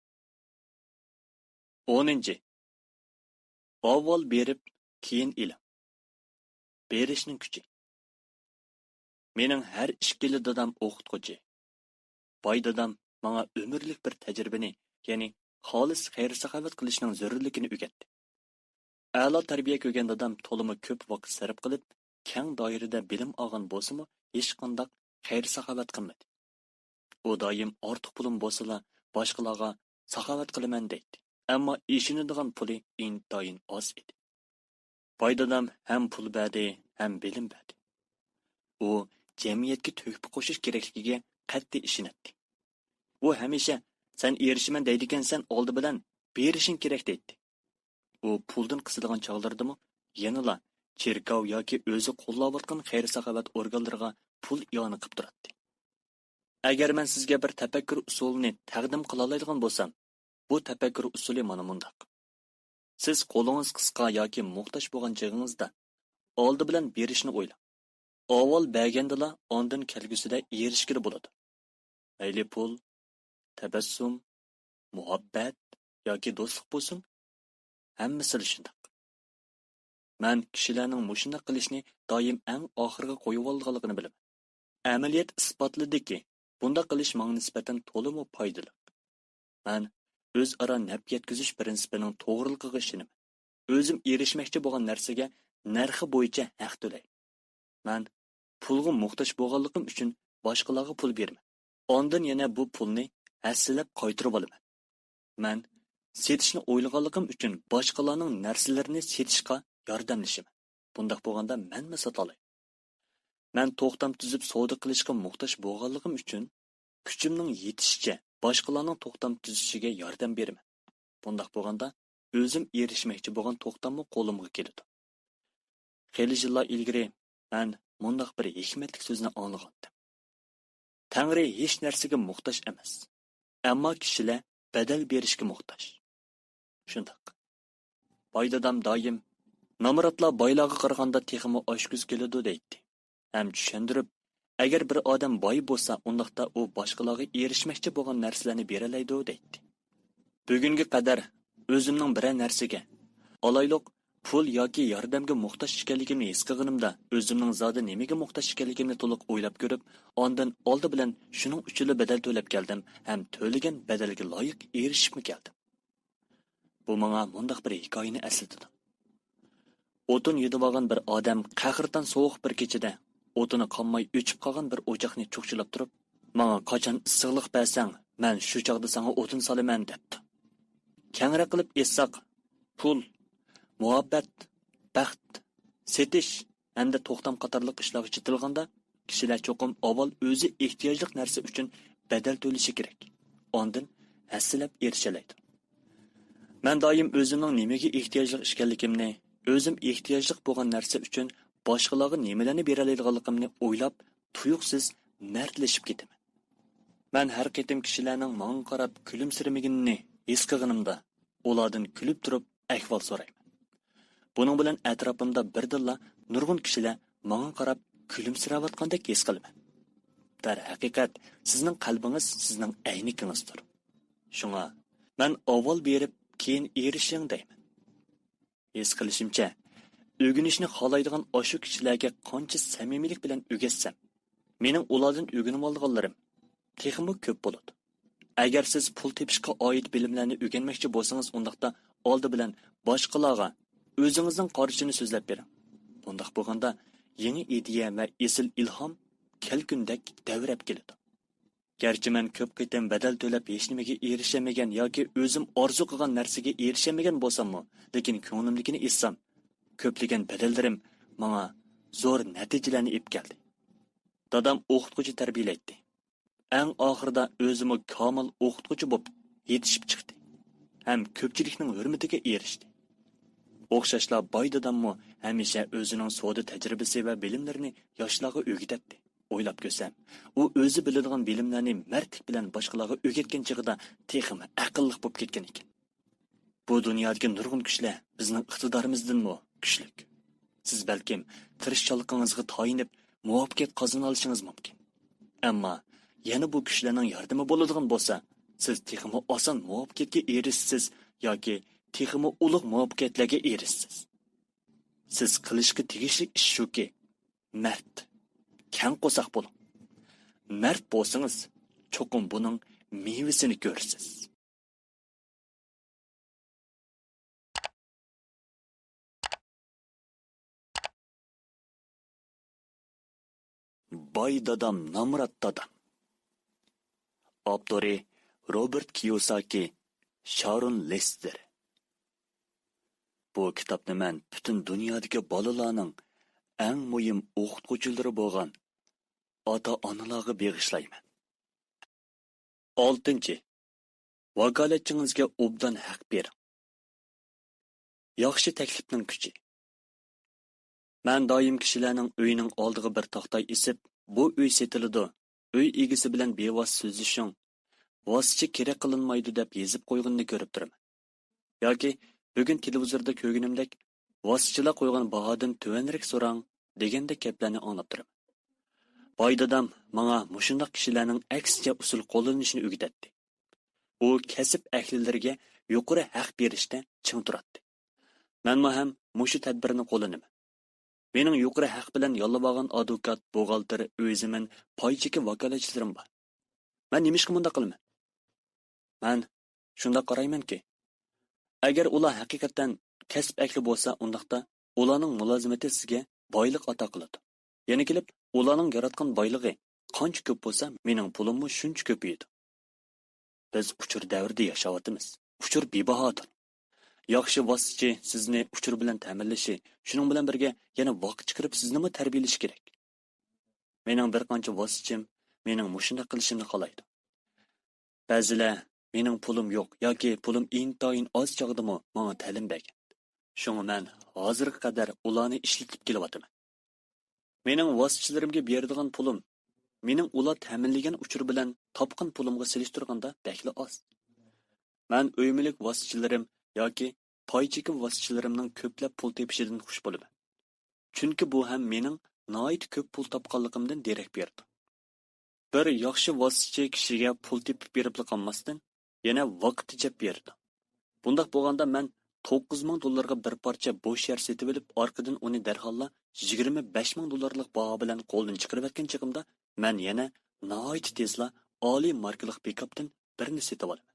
10. Avval berib, keyin ilm. Berishning kuchi. Mening har 2 dadam o'qituvchi. Boy dadam menga umrlik bir tajribani, ya'ni xolis xayr-saxovat qilishning zarurligini o'rgatdi. A'lo tarbiya ko'rgan dadam to'limi ko'p vaqt sarf qilib, keng doirada bilim olgan bo'lsa-mu, hech qanday xayr-saxovat qilmadi. U doim ortiq pulim bo'lsa-la, boshqalarga saxovat qilaman deydi. Ammo ishonadigan puli intayin oz edi. Boy dadam ham pul berdi, ham bilim berdi. U jamiyatga to'hfa qo'shish kerakligiga qat'iy ishonadi. U hamisha sen erishiman deydigansan, oldi bilan berishing kerak deydi. U puldan qisilgan chog'lardimi, yanala cherkov yoki o'zi qo'llayotgan xayr-saxovat organlariga pul iona qilib turadi. Agar men sizga bir tafakkur usulini taqdim qila oladigan bo'lsam, bu tafakkur usuli mana bundoq. Siz qo'lingiz qisqa yoki muhtoj bo'lgan chog'ingizda oldi bilan berishni o'ylang. Avval bergandala ondan kelgusida erishgir bo'ladi. Mayli pul, tabassum, muhabbat yoki do'stlik bo'lsin, hammasi shundoq. Men kishilarning mushunda qilishni doim eng oxirga qo'yib olganligini bilaman. Amaliyat isbotladiki, bunda qilish menga nisbatan to'liq foydali. Men o'zaro naf yetkazish prinsipining to'g'riligiga ishonaman. O'zim erishmoqchi bo'lgan narsaga narxi bo'yicha haq to'layman. Men pulga muhtoj bo'lganligim uchun boshqalarga pul berman. Ondan yana bu pulni hasilab qaytarib olaman. Men setishni o'ylaganligim uchun boshqalarning narsalarini setishga yordamlashaman. Bundaq bo'lganda menmi sotolay? Men to'xtam tuzib savdo qilishga muhtoj bo'lganligim uchun kuchimning yetishicha boshqalarning to'xtam tuzishiga yordam beraman. Bundaq bo'lganda o'zim erishmoqchi bo'lgan to'xtamni qo'limga keladi. Xeyli yillar ilgari men mundaq bir hikmatli so'zni anglagandim. Tangri hech narsaga muhtoj emas. Ammo kishilar badal berishga muhtoj. Shundoq. Boy dadam doim namratlar boylarga qaraganda texmi oshkuz keladi deydi. Ham tushundirib, agar bir odam boy bo'lsa, undaqda u boshqalarga erishmoqchi bo'lgan narsalarni beralaydi deydi. Bugungi qadar o'zimning biror narsaga, olayliq pul yoki yordamga muhtoj ekanligimni his qilganimda, o'zimning zodi nimaga muhtoj ekanligimni to'liq o'ylab ko'rib, ondan oldi bilan shuning uchun badal to'lab keldim, ham to'lagan badalga loyiq erishibmi keldim. Bu menga mundaq bir hikoyani eslatadi. O'tin yedib olgan bir odam qahirdan sovuq bir kechada o'tini qonmay o'chib qolgan bir o'choqni cho'qchilab turib, "Menga qachon issiqlik bersang, men shu chog'da senga o'tin solaman" debdi. Kengri qilib essaq, pul, muhabbat, baxt, setish hamda to'xtam qatorliq ishlarga chetilganda, kishilar cho'qim avval o'zi ehtiyojli narsa uchun badal to'lishi kerak. Ondan hassilab erishalaydi. Men doim o'zimning nimaga ehtiyojli ekanligimni, o'zim ehtiyojli bo'lgan narsa uchun boshqalarga nimalarni bera oladiganligimni o'ylab, tuyuqsiz mardlashib ketaman. Men har qatim kishilarning menga qarab kulimsirmaganini his qilganimda, ulardan kulib turib ahvol so'rayman. Buning bilan atrofimda birdilla nurg'un kishilar menga qarab kulimsirayotgandek his qilaman. Dar haqiqat, sizning qalbingiz sizning ayningizdir. Shunga men avval berib, keyin erishing deyman. His qilishimcha, o'rganishni xohlaydigan oshu kishilarga qancha samimiylik bilan o'rgatsam, mening ulardan o'rganib olganlarim texmi ko'p bo'ladi. Agar siz pul tepishga oid bilimlarni o'rganmoqchi bo'lsangiz, undaqda oldi bilan boshqalarga o'zingizning qarashini so'zlab bering. Bundaq bo'lganda yangi ideya va esil ilhom kelgundek davrab keladi. Garchi men ko'p qitim badal to'lab hech nimaga erishamagan yoki o'zim orzu qilgan narsaga erishamagan bo'lsam-mu, lekin ko'nglimlikini essam, ko'plagan badallarim menga zo'r natijalarni olib keldi. Dadam o'qituvchi tarbiyalaydi. Eng oxirida o'zimi komil o'qituvchi bo'lib yetishib chiqdi. Ham ko'pchilikning hurmatiga erishdi. O'xshashlar boy dadammi hamisha o'zining savdo tajribasi va bilimlarini yoshlarga o'rgatdi. O'ylab ko'rsam, u o'zi biladigan bilimlarni mardlik bilan boshqalarga o'rgatgan chig'ida texmi aqlli bo'lib ketgan ekan. Bu dunyodagi nurg'un kuchlar bizning iqtidorimizdanmi kuchli. Siz balkim tirishchiligingizga toyinib muvaffaqiyat qozona olishingiz mumkin. Ammo yana bu kuchlarning yordami bo'ladigan bo'lsa, siz texmi oson muvaffaqiyatga erishsiz yoki texmi ulug' muvaffaqiyatlarga erishsiz. Siz qilishga tegishli ish shuki, mard, kang qo'saq bo'ling. Mard bo'lsangiz, cho'qim buning mevasini ko'rsiz. Boy dadam, Namrat dadam. Avtori Robert Kiyosaki, Sharon Lester. Bu kitobni men butun dunyodagi bolalarning eng muhim o'qituvchilari bo'lgan ota-onalarga bag'ishlayman. 6. Vakolatchingizga obdan haq bering. Yaxshi taklifning kuchi. Men doim kishilarning uyining oldiga bir taxtay isib, bu uy setiladi, uy egasi bilan bevos so'zlashing, vosita kerak qilinmaydi deb yezib qo'yganini ko'rib turaman. Yoki bugun televizorda ko'rganimdek vositalar qo'ygan bahodan tuvanrik so'rang degandek gaplarni anglab turaman. Boy dadam menga mushundaq kishilarning aksicha usul qo'llanishini o'rgatdi. U kasb ahllariga yuqori haq berishda ching turadi. Men ham mushu tadbirni qo'llanaman. Mening yuqori haq bilan yollab olgan advokat, buxgalter, o'zimin paychiki vakolatchilarim bor. Men nimishqa bunda qilaman? Men shunda qaraymanki, agar ular haqiqatan kasb ahli bo'lsa, undaqda ularning mulozimati sizga boylik ato qiladi. Yana kelib, ularning yaratgan boyligi qancha ko'p bo'lsa, mening pulimmi shuncha ko'payadi. Biz uchur davrida yashayapmiz. Uchur bebahodir. Yaxshi vositachi sizni uchur bilan ta'minlashi, shuning bilan birga yana vaqt chiqarib sizni mi tarbiyalash kerak. Mening bir qancha vositachim mening mushunda qilishimni xohlaydi. Ba'zilar mening pulim yo'q yoki pulim intoyin oz chog'dimi menga ta'lim bergan. Shunga men hozirga qadar ularni ishlatib kelyapman. Mening vositachilarimga beradigan pulim mening ular ta'minlagan uchur bilan topgan pulimga selishtirganda bakli oz. Men uymilik vositachilarim yoki paychiki vositachilarimning ko'plab pul tepishidan xush bo'laman. Chunki bu ham mening noit ko'p pul topganligimdan derak berdi. Bir yaxshi vositachi kishiga pul tepib berib qolmasdan yana vaqt tejab berdi. Bundaq bo'lganda men $9,000 bir parcha bo'sh yer setib olib, orqadan uni darholla $25,000 baho bilan qo'ldan chiqarib etgan chaqimda, men yana nihoyat tezla oliy markalik pikapdan birini setib olaman.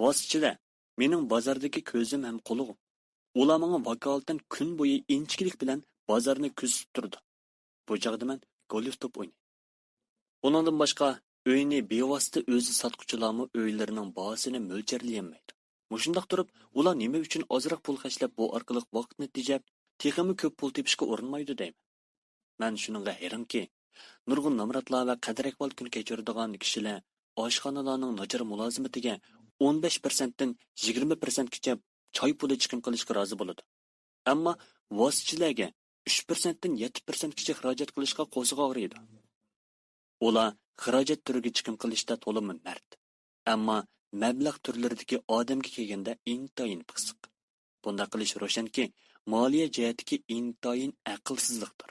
Vositachilar mening bozordagi ko'zim ham qo'lig'im. Ular menga vakolatan kun bo'yi inchkilik bilan bozorni kuzatib turdi. Bu chog'da men golf top o'ynayman. Bundan boshqa uyni bevosita o'zi sotquchilarmi uylarining bahosini mo'ljallayolmaydi. Mushundaq turib, ular nima uchun ozroq pul xarjlab bu orqali vaqtni tejab, texmi ko'p pul tepishga urinmaydi deyman. Men shuningga hayronki, nurg'un namratlar va qadrakval kun kechiradigan kishilar oshxonalarning nachar mulozimatiga 15% dan 20% gacha choy puli chiqim qilishga rozi bo'ladi. Ammo vositachilarga 3% dan 7% gacha xarajat qilishga qo'ziga og'riydi. Ular xarajat turiga chiqim qilishda to'limi mard. Ammo mablag' turlaridagi odamga kelganda intayin pisiq. Bunda qilish ro'shanki, moliya jihatdagi intayin aqlsizlikdir.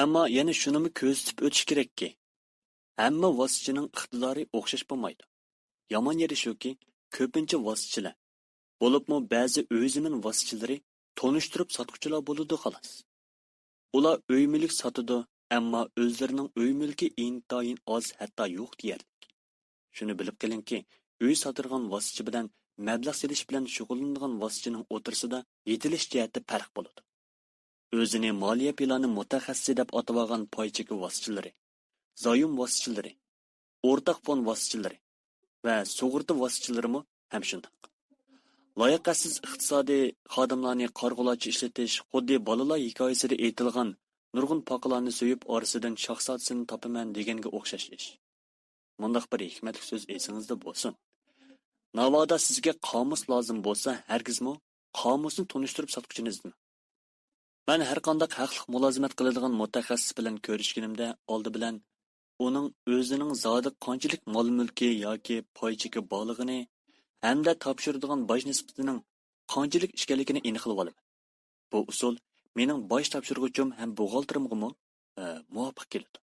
Ammo yana shunimi ko'zitib o'tish kerakki, hamma vositachining iqtidori o'xshash bo'lmaydi. Yomon yeri shuki, ko'pincha vositachilar, bo'libmi ba'zi o'zimin vositachilari tonishtirib sotquchilar bo'ladi xolos. Ular uy mulk sotadi, ammo o'zlarining uy mulki intayin oz, hatto yo'q deyarlik. Shuni bilib qilingki, uy sotirgan vositachi bilan mablag' selish bilan shug'ullanadigan vositachining o'tirsida yetilish jihati farq bo'ladi. O'zini moliya plani mutaxassisi deb atagan poychiki vositachilari, zoyum vositachilari, o'rtaq fond vositachilari va sug'urta vositachilarimi ham shunday. Loyiqasiz iqtisodiy xodimlarni qarg'ulachi ishlatish xuddi bolalar hikoyasida aytilgan nurg'un poqalarni so'yib orasidan shoxsatini topaman deganga o'xshash ish. Mundaq bir hikmatli so'z esingizda bo'lsin. Navoda sizga qomus lozim bo'lsa, hargizmi qomusni tunishtirib sotquchingizni. Men har qanday haqliq mulozimat qiladigan mutaxassis bilan ko'rishganimda oldi bilan uning o'zining zodi qanchalik mol-mulki yoki poychiki borlig'ini hamda topshiradigan boj nisbatining qanchalik ishkanligini aniqlab olaman. Bu usul mening boj topshirguchim ham buxgalterimga muvofiq keladi.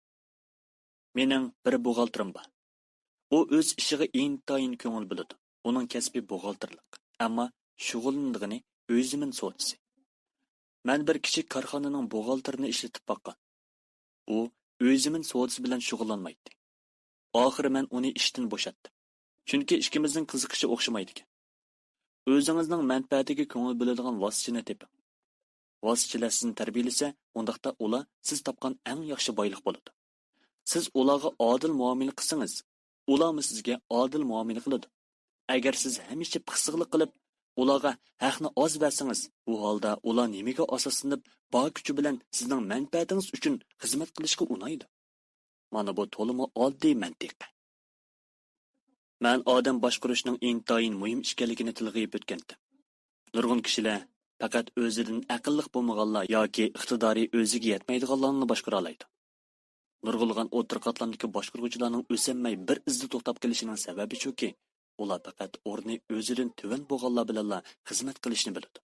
Mening bir buxgalterim bor. U o'z ishiga intayin ko'ngil biladi. Uning kasbi buxgalterlik, ammo shug'ullanadigan o'zimin so'tisi. Men bir kichik korxonaning buxgalterini ishlatib boqqan. U o'zimin so'tisi bilan shug'ullanmaydi. Oxiri men uni ishdan bo'shatdim. Chunki ikkimizning qiziqishi o'xshamaydi ekan. O'zingizning manfaatiga ko'ngil biladigan vositachini teping. Vositachilar sizni tarbiyalasa, undaqda ular siz topgan eng yaxshi boylik bo'ladi. Siz ularga odil muomala qilsangiz, ularmi sizga odil muomala qiladi. Agar siz hamisha pixsiqlik qilib, ularga haqni oz bersangiz, bu holda ular nimaga asoslanib, bor kuchi bilan sizning manfaatingiz uchun xizmat qilishga unaydi. Mana bu to'limi oddiy mantiq. Men odam boshqarishning intayin muhim ekanligini tilga o'tgandim. Nurg'un kishilar faqat o'zidan aqlli bo'lmaganlar yoki iqtidori o'ziga yetmaydiganlarni boshqara oladi. Nurg'ulg'an o'tir qatlamdagi boshqaruvchilarning o'sanmay bir izda to'xtab kelishining sababi shuki, ular faqat o'rni o'zidan tuvan bo'lganlar bilan xizmat qilishni biladi.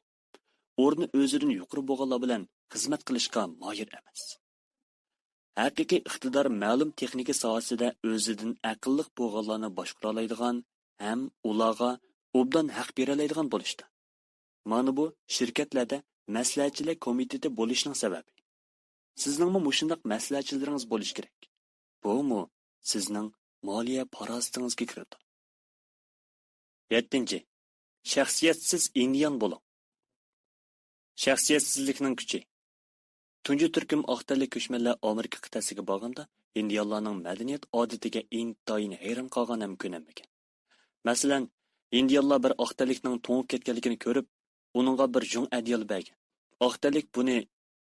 O'rni o'zidan yuqori bo'lganlar bilan xizmat qilishga moyil emas. Haqiqiy iqtidor ma'lum texnika sohasida o'zidan aqlli bo'lganlarni boshqara oladigan ham ularga obdan haq bera oladigan bo'lishdi. Mana bu shirkatlarda maslahatchilar komiteti bo'lishning sababi. Sizningmi mushundaq maslahatchilaringiz bo'lish kerak. Bu sizning moliya farosatingizga kiradi. 7. Shaxsiyatsiz indian bo'ling. Shaxsiyatsizlikning kuchi. Tunji turkum oqtalik ko'chmanlar Amerika qit'asiga borganda, indianlarning madaniyat odatiga intayin hayron qolgan ham ko'namagan. Masalan, indianlar bir oqtalikning to'ngib ketganligini ko'rib, uningga bir jung adyal bergan. Oqtalik buni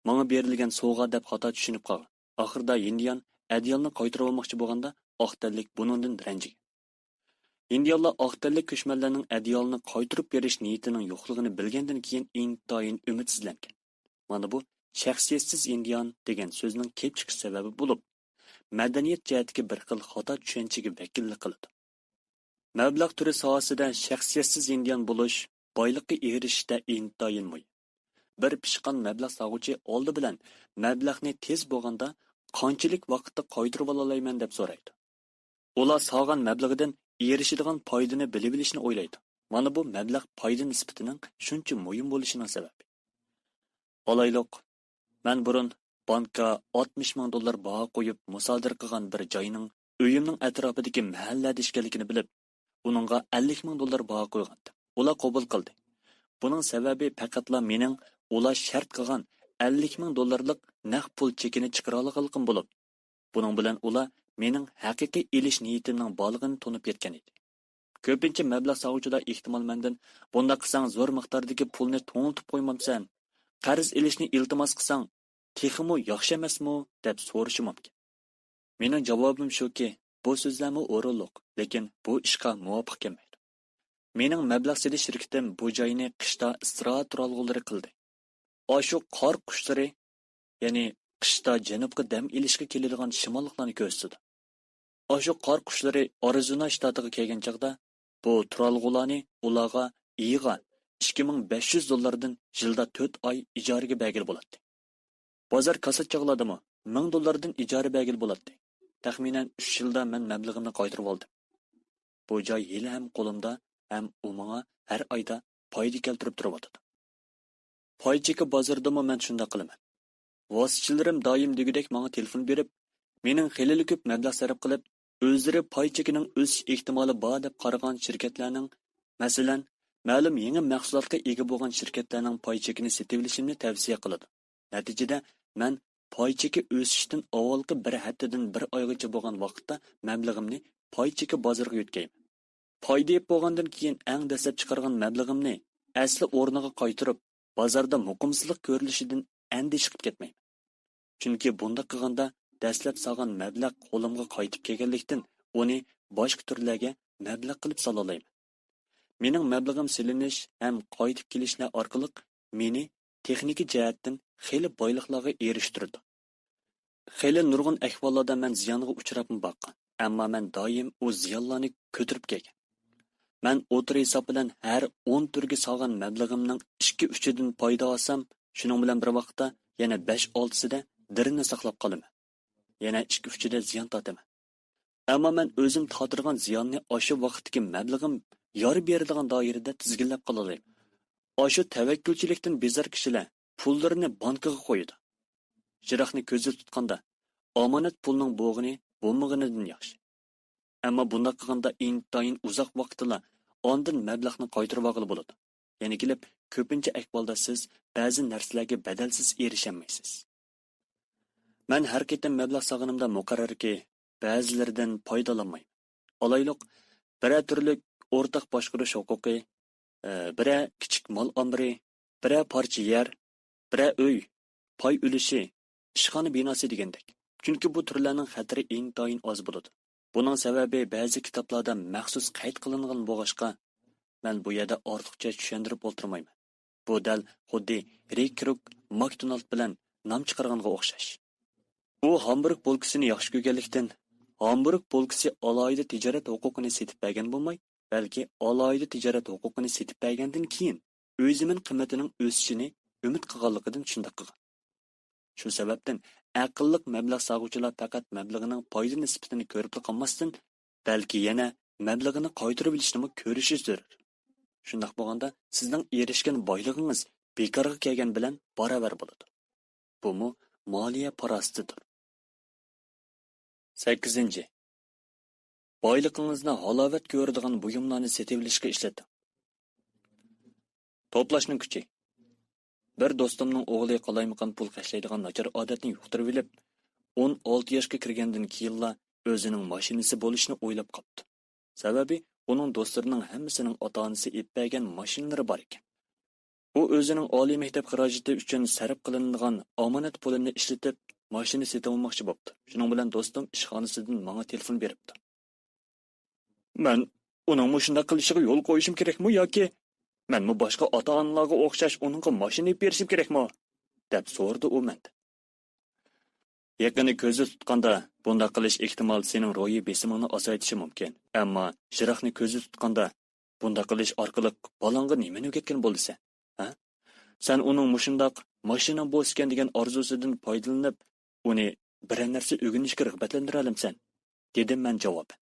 menga berilgan sovg'a deb xato tushunib qolgan. Oxirida indian adyalni qaytarib olmoqchi bo'lganda, oqtalik buningdan ranjigan. Indianlar oqtalik ko'chmanlarning adyalni qaytarib berish niyatining yo'qligini bilgandan keyin intayin umidsizlangan. Mana bu shaxsiyatsiz indian degan so'zning kelib chiqish sababi bo'lib, madaniyat jihatiga bir xil xato tushunchaga vakillik qiladi. Mablag' turi sohasida shaxsiyatsiz indian bo'lish boylikqa erishishda intayin muhim. Bir pishqan mablag' sog'uvchi oldi bilan mablag'ni tez bo'lganda qanchalik vaqtda qaytarib olayman deb so'raydi. Ular sog'an mablag'idan erishadigan foydani bilib olishni o'ylaydi. Mana bu mablag' foyda nisbatining shuncha muhim bo'lishining sababi. Olayliq, men burun bankka 60 ming dollar baho qo'yib musodara qilgan bir joyning uyimning atrofidagi mahallada ishganligini bilib, uningga 50 ming dollar baho qo'ygandim. Ular qabul qildi. Buning sababi faqatla mening ular shart qilgan 50 ming dollarlik naqd pul chekini chiqara olganligim bo'lib, buning bilan ular mening haqiqiy elish niyatimning borligini tunib yetgan edi. Ko'pincha mablag' sog'uvchilar ehtimol mendan bunda qilsang zo'r miqdordagi pulni to'ngiltib qo'ymamsan, qarz elishni iltimos qilsang, texmo yaxshi emasmi deb so'rashi mumkin. Mening javobim shuki, bu so'zlarmi o'rinliq, lekin bu ishga muvofiq kelmaydi. Mening mablag' selish shirkatim bu joyni qishda istirohat turalg'ulari qildi. Oshu qor qushlari, ya'ni qishda janubga dam ilishga keladigan shimolliklarni ko'rsatdi. Oshu qor qushlari Arizona shtatiga kelgan chaqda bu turalg'ularni ularga iyiga 2500 dollardan yilda 4 oy ijaraga bergil bo'ladi. Bozor kasat chog'ladimi 1000 dollardan ijara bergil bo'ladi. Taxminan 3 yilda men mablag'imni qaytarib oldim. Bu joy hali ham qo'limda, ham u menga har oyda foyda keltirib turibdi. Foychiki bozordami men shunda qilaman. Vositachilarim doim degudek menga telefon berib, mening xilili ko'p mablag' sarf qilib, o'zlari foychikining o'sish ehtimoli bor deb qaragan shirkatlarning, masalan, ma'lum yangi mahsulotga ega bo'lgan shirkatlarning foychikini sotib olishimni tavsiya qiladi. Natijada men foychiki o'sishdan avvalgi bir haftadan bir oygacha bo'lgan vaqtda mablag'imni foychiki bozorga yo'tkayman. Foyda yeb bo'lgandan keyin eng dastlab chiqargan mablag'imni asli o'rniga qaytarib, bozorda muqimsizlik ko'rilishidan andish qilib ketmayman. Chunki bunda qilganda dastlab solgan mablag' qo'limga qaytib kelganlikdan uni boshqa turlarga mablag' qilib sola olmayman. Mening mablag'im silinish ham qaytib kelishlar orqali meni texnik jihatdan xeyli boyliqlarga erishtirdi. Xeyli nurg'un ahvollarda men ziyonga uchrab boqqan, ammo men doim o ziyonlarni ko'tarib kelgan. Men o'tir hisob bilan har 10 turga solgan mablag'imning 2-3dan foyda olsam, shuning bilan bir vaqtda yana 5-6sida dirini saqlab qolaman. Yana 2-3da ziyon tortaman. Ammo men o'zim tortirgan ziyonni o'sha vaqtdagi mablag'im yorib beradigan doirada tizginlab qolalayman. O'sha tavakkulchilikdan bezar kishilar pullarini bankaga qo'yadi. Jiroqni ko'zda tutganda omonat pulning bo'g'ini bo'lmaganidan yaxshi. Ammo bunday qilganda intayin uzoq vaqtlar ondan mablag'ni qaytarib olg'ili bo'ladi. Ya'ni kelib, ko'pincha ahvolda siz ba'zi narsalarga badalsiz erishamaysiz. Men har ketim mablag' sog'inimda muqarrarki, ba'zilaridan foydalanmayman. Olayliq, bir turlik o'rtaq boshqarish huquqi, bir kichik mol ombiri, bir parcha yer, bir uy, pay ulushi, ishxona binosi degandek. Chunki bu turlarning xatri intayin oz bo'ladi. Buning sababi ba'zi kitoblarda maxsus qayd qilingan bo'lg'ashqa, men bu yerda ortiqcha tushuntirib o'tirmayman. Bu dal xuddi Rikruk McDonald bilan nom chiqarganga o'xshash. U Hamburg polkisini yaxshi ko'rganlikdan Hamburg polkisi alohida tijorat huquqini setib bergan bo'lmay, balki alohida tijorat huquqini setib bergandan keyin o'zining qiymatining o'sishini umid qilganligidan shunday qilgan. Shu sababdan aqlliq mablag' sog'uvchilar faqat mablag'ining foyda nisbatini ko'rib qolmasdan, balki yana mablag'ini qaytarib olishni ko'rishi zarur. Shunday bo'lganda sizning erishgan boyligingiz bekorga kelgan bilan baravar bo'ladi. Bu moliya parasitidir. 8. Boyligingizni halovat ko'radigan buyumlarni setib olishga ishlating. To'plashning kuchi. Bir do'stimning o'g'li qalaymaqan pul qashlaydigan nachar odatni yuqtirib olib, 16 yoshga kirgandan keyinla o'zining mashinasi bo'lishni o'ylab qopti. Sababi uning do'stlarining hammasining ota-onasi epbergan mashinalari bor ekan. U o'zining oliy maktab xarajati uchun sarf qilinadigan omonat pulini ishlatib, mashina sotib olmoqchi bo'pti. Shuning bilan do'stim ishxonasidan menga telefon beribdi. Men uning mashina qilishiga yo'l qo'yishim kerakmi yoki menmi boshqa ota-onalarga o'xshash uningga mashina berishim kerakmi? deb so'radi u mendan. Yaqinni ko'zda tutganda bunday qilish ehtimol sening ro'yi besimingni ozaytirishi mumkin. Ammo shiroqni ko'zda tutganda bunday qilish orqali balonga nimani o'rgatgan bo'lasan? Ha? Sen uning mushundoq mashina bo'lsin degan orzusidan foydalanib, uni bir narsa o'rganishga rag'batlantira olamsan, dedim men javoban.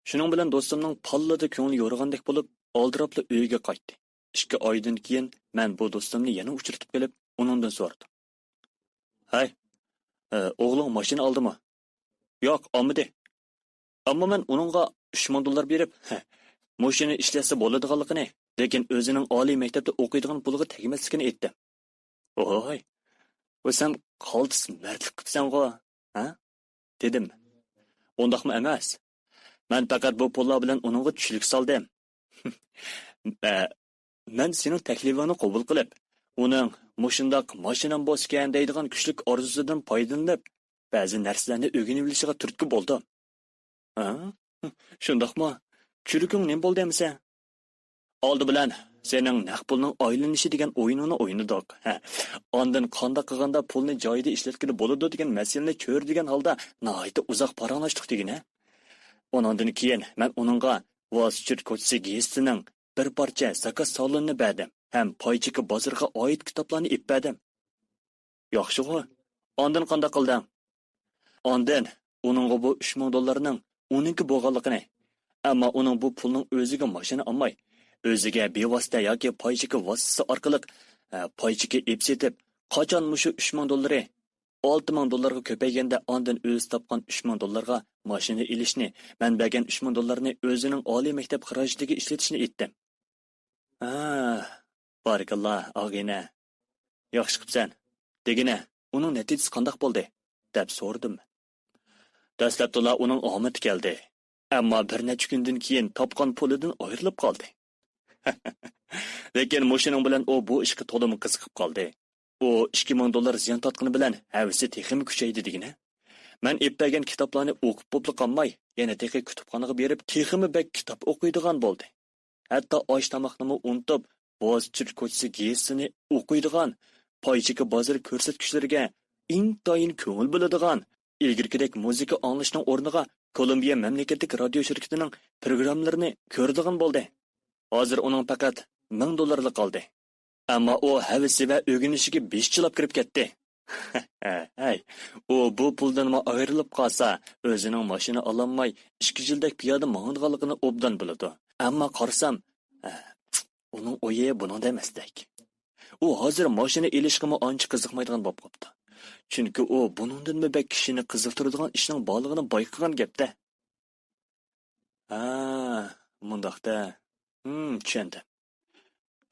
Shuning bilan do'stimning pallada ko'ngli yo'rgandek bo'lib, oldirabla uyiga qaytdi. 2 oydan keyin men bu do'stimni yana uchratib kelib, uningdan so'radim. "Hay, o'g'ling mashina oldimi?" "Yo'q, olmadi. Ammo men uningga 3000 dollar berib, mashina ishlasa bo'ladiganligini, lekin o'zining oliy maktabda o'qiydigan puliga tegmasligini aytdim." "Oy, bu sen qaltis mardlik qilibsan-ku, ha?" dedim. "Undaqmi emas. Men faqat bu pullar bilan uningga tushlik soldim. Men sening taklifingni qabul qilib, uning mushundoq mashinam bosgan deydigan kuchlik orzusidan foydalanib, ba'zi narsalarni o'rganib olishiga turtki bo'ldim." "Ha? Shundoqmi? Churiking nima bo'ldi emsa?" "Oldi bilan sening naq pulning aylanishi degan o'yinini o'ynadik. Ondan qanday qilganda pulni joyida ishlatkili bo'ladi degan masalani ko'rdigan holda nihoyatda uzoq paranglashdik degina. Ondan keyin men uningga Wall-Street ko'chasi gazetining bir parcha zakaz solinni berdim. Ham Poychiki bozorga oid kitoblarni ib berdim." "Yaxshi-ku. Ondan qanday qilding?" "Ondan uningga bu 3000 dollarning uningki bo'lganligini, ammo uning bu pulning o'ziga mashina olmay, o'ziga bevosita yoki Poychiki vositasi orqali Poychiki ib setib, qachon mushu 3000 dollari 6000 dollarga ko'payganda ondan o'zi topgan 3000 dollarga mashina ilishni, men bergan 3000 dollarni o'zining oliy maktab xarajiga ishlatishni aytdim." Barakalloh, og'ayna. Yaxshi qilibsan. Degina, uning natijasi qanday bo'ldi?" deb so'radim. "Dastlabda uning omadi keldi, ammo bir necha kundan keyin topgan pulidan ayrilib qoldi. Lekin mashining bilan u bu ishga to'liq qiziqib qoldi. U 2000 dollar ziyon tortgani bilan havasi texmi kuchaydi degina. Men eptagan kitoblarni o'qib bo'pli qolmay, yana texi kutubxonaga berib, texmi bek kitob o'qiydigan bo'ldi. Hatto osh tomoqni unutib, Wall-Street ko'chasi gazetini o'qiydigan, Poychiki bozor ko'rsatkichlarga intayin ko'ngil bo'ladigan, ilgirkidek muzika anglashning o'rniga Kolumbiya mamlakatlik radio shirkatining programmalarini ko'radigan bo'ldi. Hozir uning faqat 1000 dollarlik qoldi. Ammo u havasi va o'rganishiga beshchilab kirib ketdi. U bu puldan ayrilib qolsa, o'zining mashina ololmay 2 yildak piyoda mang'anganligini obdan biladi. Ammo qarsam, uning o'yi buningda emasdek. U hozir mashina elishga ancha qiziqmaydigan bo'lib qopti. Chunki u buningdan bek kishini qiziqtiradigan ishning borligini bayqagan gapda. Mundaqda. Tushundim.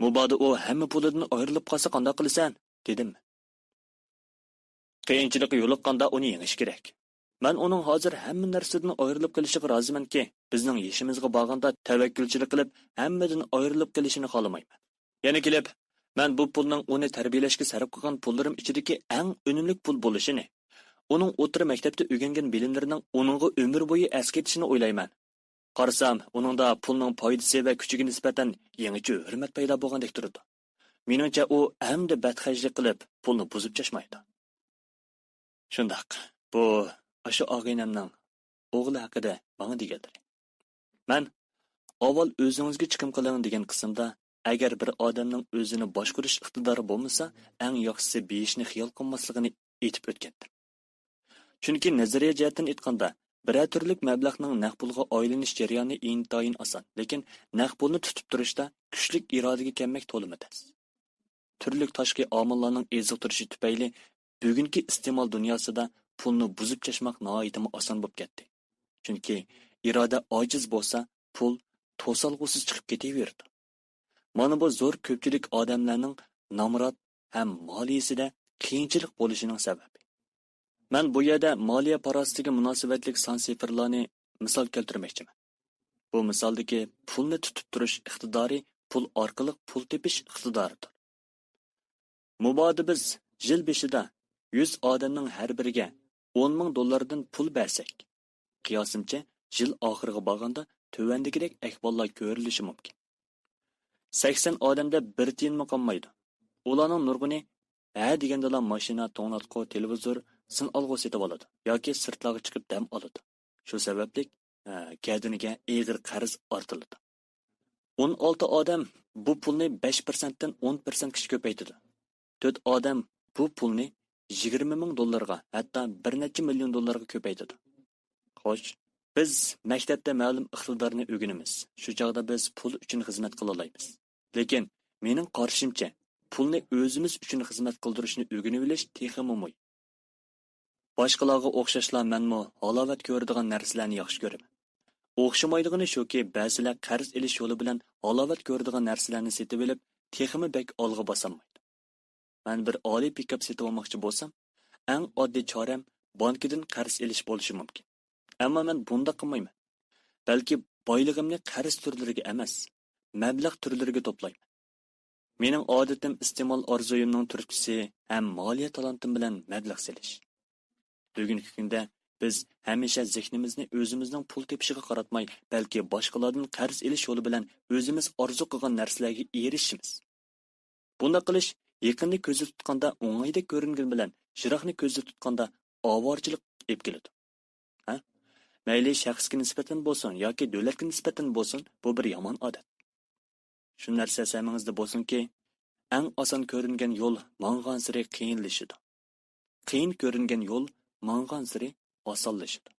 Mubodo u hamma pulidan ayrilib qolsa qanday qilasan? Dedim. Qiyinchilik yo'liqqanda uni yengish kerak. Men uning hozir hamma narsadan ayrilib qolishiga rozimanki, bizning yeshimizga borganda tavakkulchilik qilib, hammadan ayrilib qolishini xohlamayman. Yana kelib, men bu pulning uni tarbiyalashga sarf qilgan pullarim ichidagi eng unumli pul bo'lishini, uning o'rta maktabda o'rgangan bilimlarining uningga umr bo'yi asketishini o'ylayman. Qarasam, uningda pulning foydasi va kuchiga nisbatan yangicha hurmat paydo bo'lgandek turadi. Meningcha u hamda badxarjlik qilib, pulni buzib chashmaydi. Shundaq. Bu ashu og'aynamning o'g'li haqida menga deganlar. Men avval o'zingizga chiqim qiling degan qismda agar bir odamning o'zini boshqarish iqtidori bo'lmasa, eng yaxshisi beyishni xiyol qilmasligini aytib o'tgandim. Chunki nazariya jihatdan aytganda, bir turlik mablag'ning naqd pulga aylanish jarayoni intayin oson, lekin naqd pulni tutib turishda kuchlik irodaga kelmak to'limadas. Turlik tashqi omillarning eziq turishi tufayli bugungi iste'mol dunyosida pulni buzib chashmoq nihoyatda oson bo'lib ketdi. Chunki iroda ojiz bo'lsa, pul to'salg'usiz chiqib ketaverdi. Mana bu zo'r ko'pchilik odamlarning nomrod ham moliyasida qiyinchilik bo'lishining sababi. Men bu yerda moliya parosatiga munosabatlik son sifrlarni misol keltirmoqchiman. Bu misaldagi pulni tutib turish iqtidori pul orqali pul tepish iqtidoridir. Mubodo biz yil beshida 100 odamning har biriga 10,000 dollardan pul bersak, qiyosimcha yil oxiriga borganda tövandagidek ahvollar ko'rilishi mumkin. 80 odamda bir tiyinmi qolmaydi. Ularning nurg'uni degandalar mashina, to'nglatqu, televizor, sin olg'u setib oladi yoki sirtlarga chiqib dam oladi. Shu sababli gaduniga eg'ir qarz ortiladi. 16 odam bu pulni 5% dan 10% kishi ko'paytirdi. 4 odam bu pulni 20,000 dollarga, hatto bir necha million dollarga ko'paytirdi. Xo'sh, Biz maktabda ma'lum iqtidorni o'rganamiz. Shu chog'da biz pul uchun xizmat qila olamiz. Lekin mening qarashimcha, pulni o'zimiz uchun xizmat qildirishni o'rganib olish texmi muhim. Boshqalarga o'xshashla menmo halovat ko'radigan narsalarni yaxshi ko'raman. O'xshamaydigani shuki, ba'zilar qarz elish yo'li bilan halovat ko'radigan narsalarni setib olib, texmi bek olg'a bosolmaydi. Men bir oliy pikap setib olmoqchi bo'lsam, eng oddiy choram bankdan qarz elish bo'lishi mumkin. Ammo men bunda qilmayman. Balki boyligimni qarz turlariga emas, mablag' turlariga to'playman. Mening odatim iste'mol orzuyimning turtkisi ham moliya talantim bilan mablag' selish. Bugungi kunda biz hamisha zehnimizni o'zimizning pul tepishiga qaratmay, balki boshqalardan qarz elish yo'li bilan o'zimiz orzu qilgan narsalarga erishimiz. Bunda qilish yaqinni ko'zda tutganda o'ng'aydek ko'ringan bilan, yiroqni ko'zda tutganda ovorchilik olib keladi. Mayli shaxsga nisbatan bo'lsin yoki davlatga nisbatan bo'lsin, bu bir yomon odat. Shu narsa samingizda bo'lsinki, eng oson ko'ringan yo'l mang'an sari qiyinlashadi. Qiyin ko'ringan yo'l mang'an sari osonlashadi.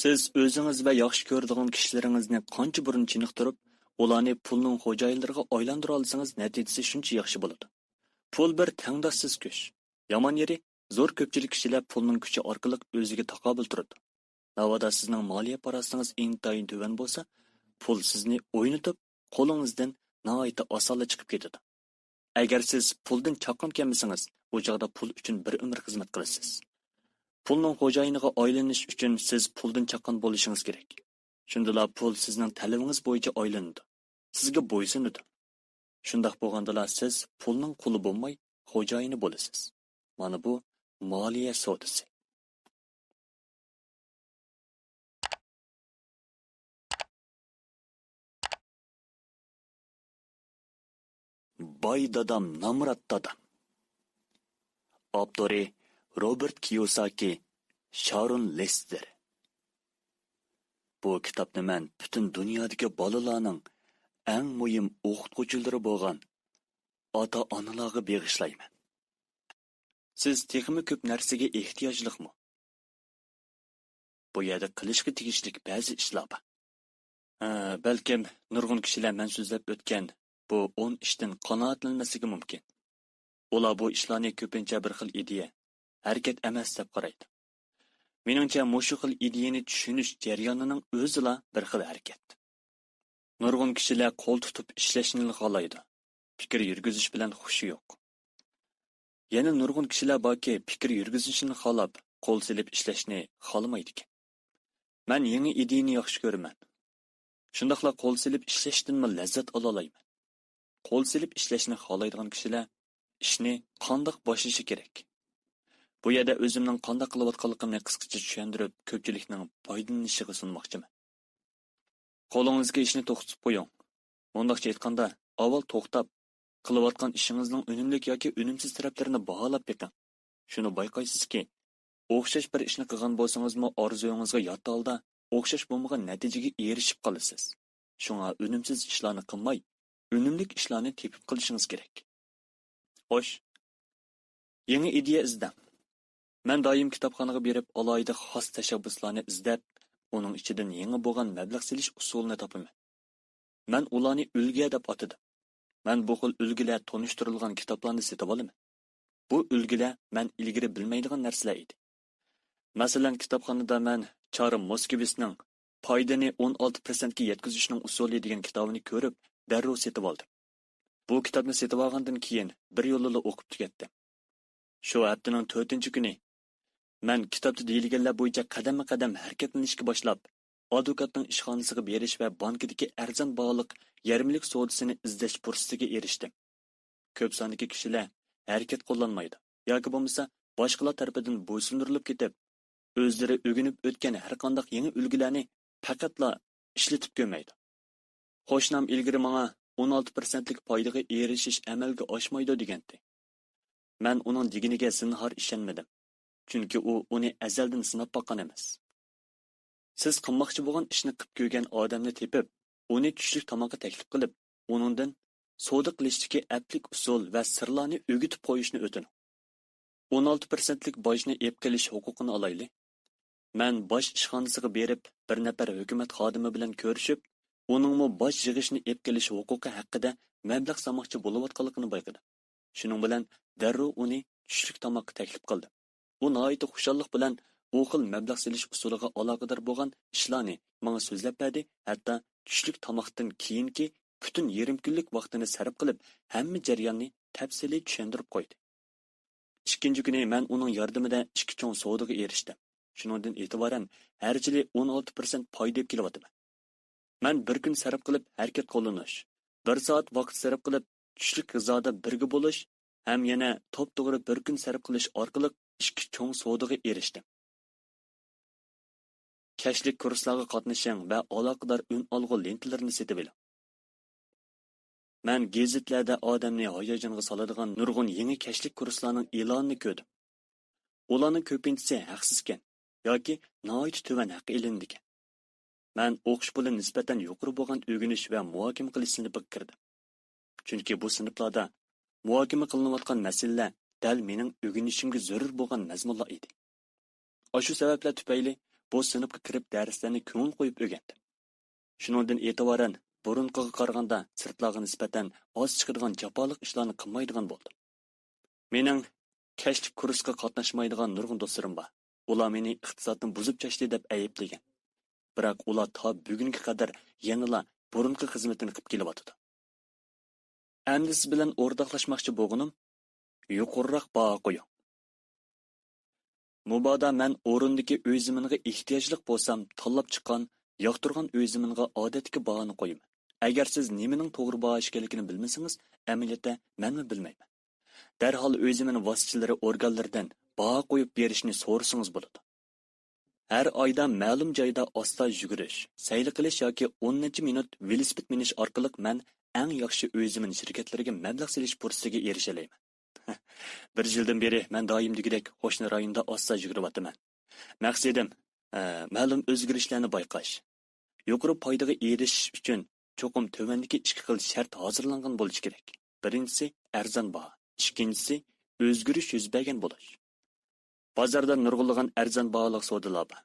Siz o'zingiz va yaxshi ko'radigan kishilaringizni qancha burun chiniqtirib, ularni pulning xo'jayinlariga aylantira olsangiz, natijasi shuncha yaxshi bo'ladi. Pul bir tangdoshsiz kuch. Yomon yeri, zo'r ko'pchilik kishilar pulning kuchi orqali o'ziga taqobil turadi. Navoda sizning moliya parastingiz intayin tuvan bo'lsa, pul sizni o'ynatib, qo'lingizdan nihoyatda osonla chiqib ketadi. Agar siz puldan chaqim kelmasangiz, bu chog'da pul uchun bir umr xizmat qilasiz. Pulning xo'jayiniga aylanish uchun siz puldan chaqan bo'lishingiz kerak. Shundala pul sizning talabingiz bo'yicha aylanadi. Sizga bo'ysunadi. Shundaq bo'lganda siz pulning quli bo'lmay, xo'jayini bo'lasiz. Mana bu moliya savdosi. Boy dadam, Namrat dadam. Avtori Robert Kiyosaki, Sharon Lester. Bu kitobni men butun dunyodagi bolalarning eng muhim o'qituvchilari bo'lgan ota-onalarga bag'ishlayman. Siz texmi ko'p narsaga ehtiyojliqmi? Bu yerda qilishga tegishli ba'zi ishlar bor. Balkim nurg'un kishilar men so'zlab o'tgan bu 10 ishdan qanoatlanmasligi mumkin. Ular bu ishlarni ko'pincha bir xil ideya, harakat emas deb qaraydi. Meningcha, mushu xil ideyani tushunish jarayonining o'zila bir xil harakat. Nurg'un kishilar qo'l tutib ishlashni xohlaydi. Fikr yurgizish bilan xushi yo'q. Yana nurg'un kishilar borki, fikr yurgizishni xohlab, qo'l silib ishlashni xohlamaydi. Men yangi ideyani yaxshi ko'raman. Shundaqla qo'l silib ishlashdan lazzat ola olmayman. Qo'l silib ishlashni xohlaydigan kishilar ishni qandoq boshlashi kerak. Bu yerda o'zimning qanday qilayotganligimni qisqacha tushuntirib, ko'pchilikning foydalanishiga sunmoqchiman. Qo'lingizga ishni to'xtatib qo'ying. Bundaqcha aytganda, avval to'xtab, qilayotgan ishingizning unumli yoki unumsiz taraflarini baholab beqing. Shuni bayqaysizki, o'xshash bir ishni qilgan bo'lsangizmi, orzuyingizga yot holda o'xshash bo'lmagan natijaga erishib qolasiz. Shunga unumsiz ishlarni qilmay, unumli ishlarni tepib qilishingiz kerak. Xo'sh, yangi ideya izlang. Men doim kitobxonaga berib, alohida xos tashabbuslarni izlab, uning ichidan yangi bo'lgan mablag' selish usulini topaman. Men ularni ulgu deb atadim. Men bu xil ulgular tonishtirilgan kitoblarni setib olaman. Bu ulgular men ilgari bilmaydigan narsalar edi. Masalan, kitobxonada men Charles Moskovitsning foydani 16% ga yetkazishning usuli degan kitobini ko'rib, darrov setib oldim. Bu kitobni setib olgandan keyin bir yo'lda o'qib tugatdim. Shu haftaning 4-kuni men kitobda deyilganlar bo'yicha qadam-qadam harakatlanishga boshlab, advokatning ishxonasiga berish va bankidagi arzon bog'liq yarmilik savdosini izlash fursatiga erishdim. Ko'p sondagi kishilar harakat qo'llanmaydi yoki bo'lmasa boshqalar tomonidan bo'ysundirilib ketib, o'zlari o'rganib o'tgan har qanday yangi ulgularni faqatla ishlatib ko'rmaydi. Qo'shnam ilgari menga 16% lik foydaga erishish amalga oshmaydi degandi. Men uning deginiga zinhor ishonmadim. Chunki u uni azaldan sinab boqqan emas. Siz qilmoqchi bo'lgan ishni qilib ko'rgan odamni tepib, uni tushlik tomoqqa taklif qilib, uningdan savdo qilishdagi aplik usul va sirlarni o'rgatib qo'yishni o'tining. 16% lik bojni ep qilish huquqini olayli. Men bosh ishxonasiga berib, bir nafar hukumat xodimi bilan ko'rishib, uningmi bosh yig'ishni ep kelish huquqi haqida mablag' samoqchi bo'layotganligini bayqadim. Shuning bilan darrov uni tushlik tomoqqa taklif qildim. U nihoyat xushallik bilan u xil mablag' selish usuliga aloqador bo'lgan ishlarni menga so'zlab berdi, hatto tushlik tomoqdan keyingi butun yarim kunlik vaqtini sarf qilib, hamma jarayonni tafsiliy tushuntirib qo'ydi. Ikkinchi kuni men uning yordamida ikki cho'ng savdoga erishdim. Shuningdan e'tiboran har yili 16% foyda deb kelyapman. Men bir kun sarf qilib harakat qo'llanish, 1 soat vaqt sarf qilib tushlik g'izoda birga bo'lish, ham yana to'p-to'g'ri bir kun sarf qilish orqali ikki cho'ng savdoga erishdim. Kashlik kurslarga qatnashing va aloqador un olg'u lentalarini setib oling. Men gazetlarda odamni hayajonga soladigan nurg'un yangi kashlik kurslarning e'lonini ko'rdim. Ularning ko'pinchisi haqsizkan yoki nihoyat tuvan haq elindigan. Men o'qish bilan nisbatan yuqori bo'lgan o'rganish va muhokama qilish sinfiga kirdim. Chunki bu sinflarda muhokama qilinayotgan masalalar dal mening o'rganishimga zarur bo'lgan mazmunlar edi. Shu sabablar tufayli bu sinfga kirib darslarni ko'ngil qo'yib o'rgandim. Shuningdan e'tiboran burunqiga qaraganda sirtlarga nisbatan oz chiqadigan jafoliq ishlarni qilmaydigan bo'ldim. Mening kashlik kursga qatnashmaydigan nurg'un do'stlarim bor. Ular meni iqtisodni buzib tashladi deb ayblagan. Biroq ular ta bugunga qadar yanada burunqi xizmatini qilib kelyapti. Endi siz bilan o'rtoqlashmoqchi bo'lganim yuqoriroq baho qo'ying. Mubodo men o'rindagi uy zaminga ehtiyojli bo'lsam, tanlab chiqqan, yoqtirgan uy zaminga odatdagi bahoni qo'yaman. Agar siz nimaning to'g'ri baho ekanligini bilmasangiz, amaliyotda menmi bilmayman. Darhol uy zamini vositachilari organlaridan baho qo'yib berishni so'rasangiz bo'ladi. Har oyda ma'lum joyda asta yugurish, sayli qilish yoki 10 minut velosiped minish orqali men eng yaxshi uy zamin shirkatlariga mablag' selish fursatiga erisha olaman. Bir yildan beri men doim degidek qo'shni rayonda asta yuguryapman. Maqsadim ma'lum o'zgarishlarni bayqash. Yuqori foydaga erishish uchun cho'qim tövandagi ikki xil shart hozirlangan bo'lishi kerak. Birinchisi arzon baho, ikkinchisi o'zgarish yuz bergan bo'lish. Bozorda nurg'unlagan arzon baholiq savdolar bor.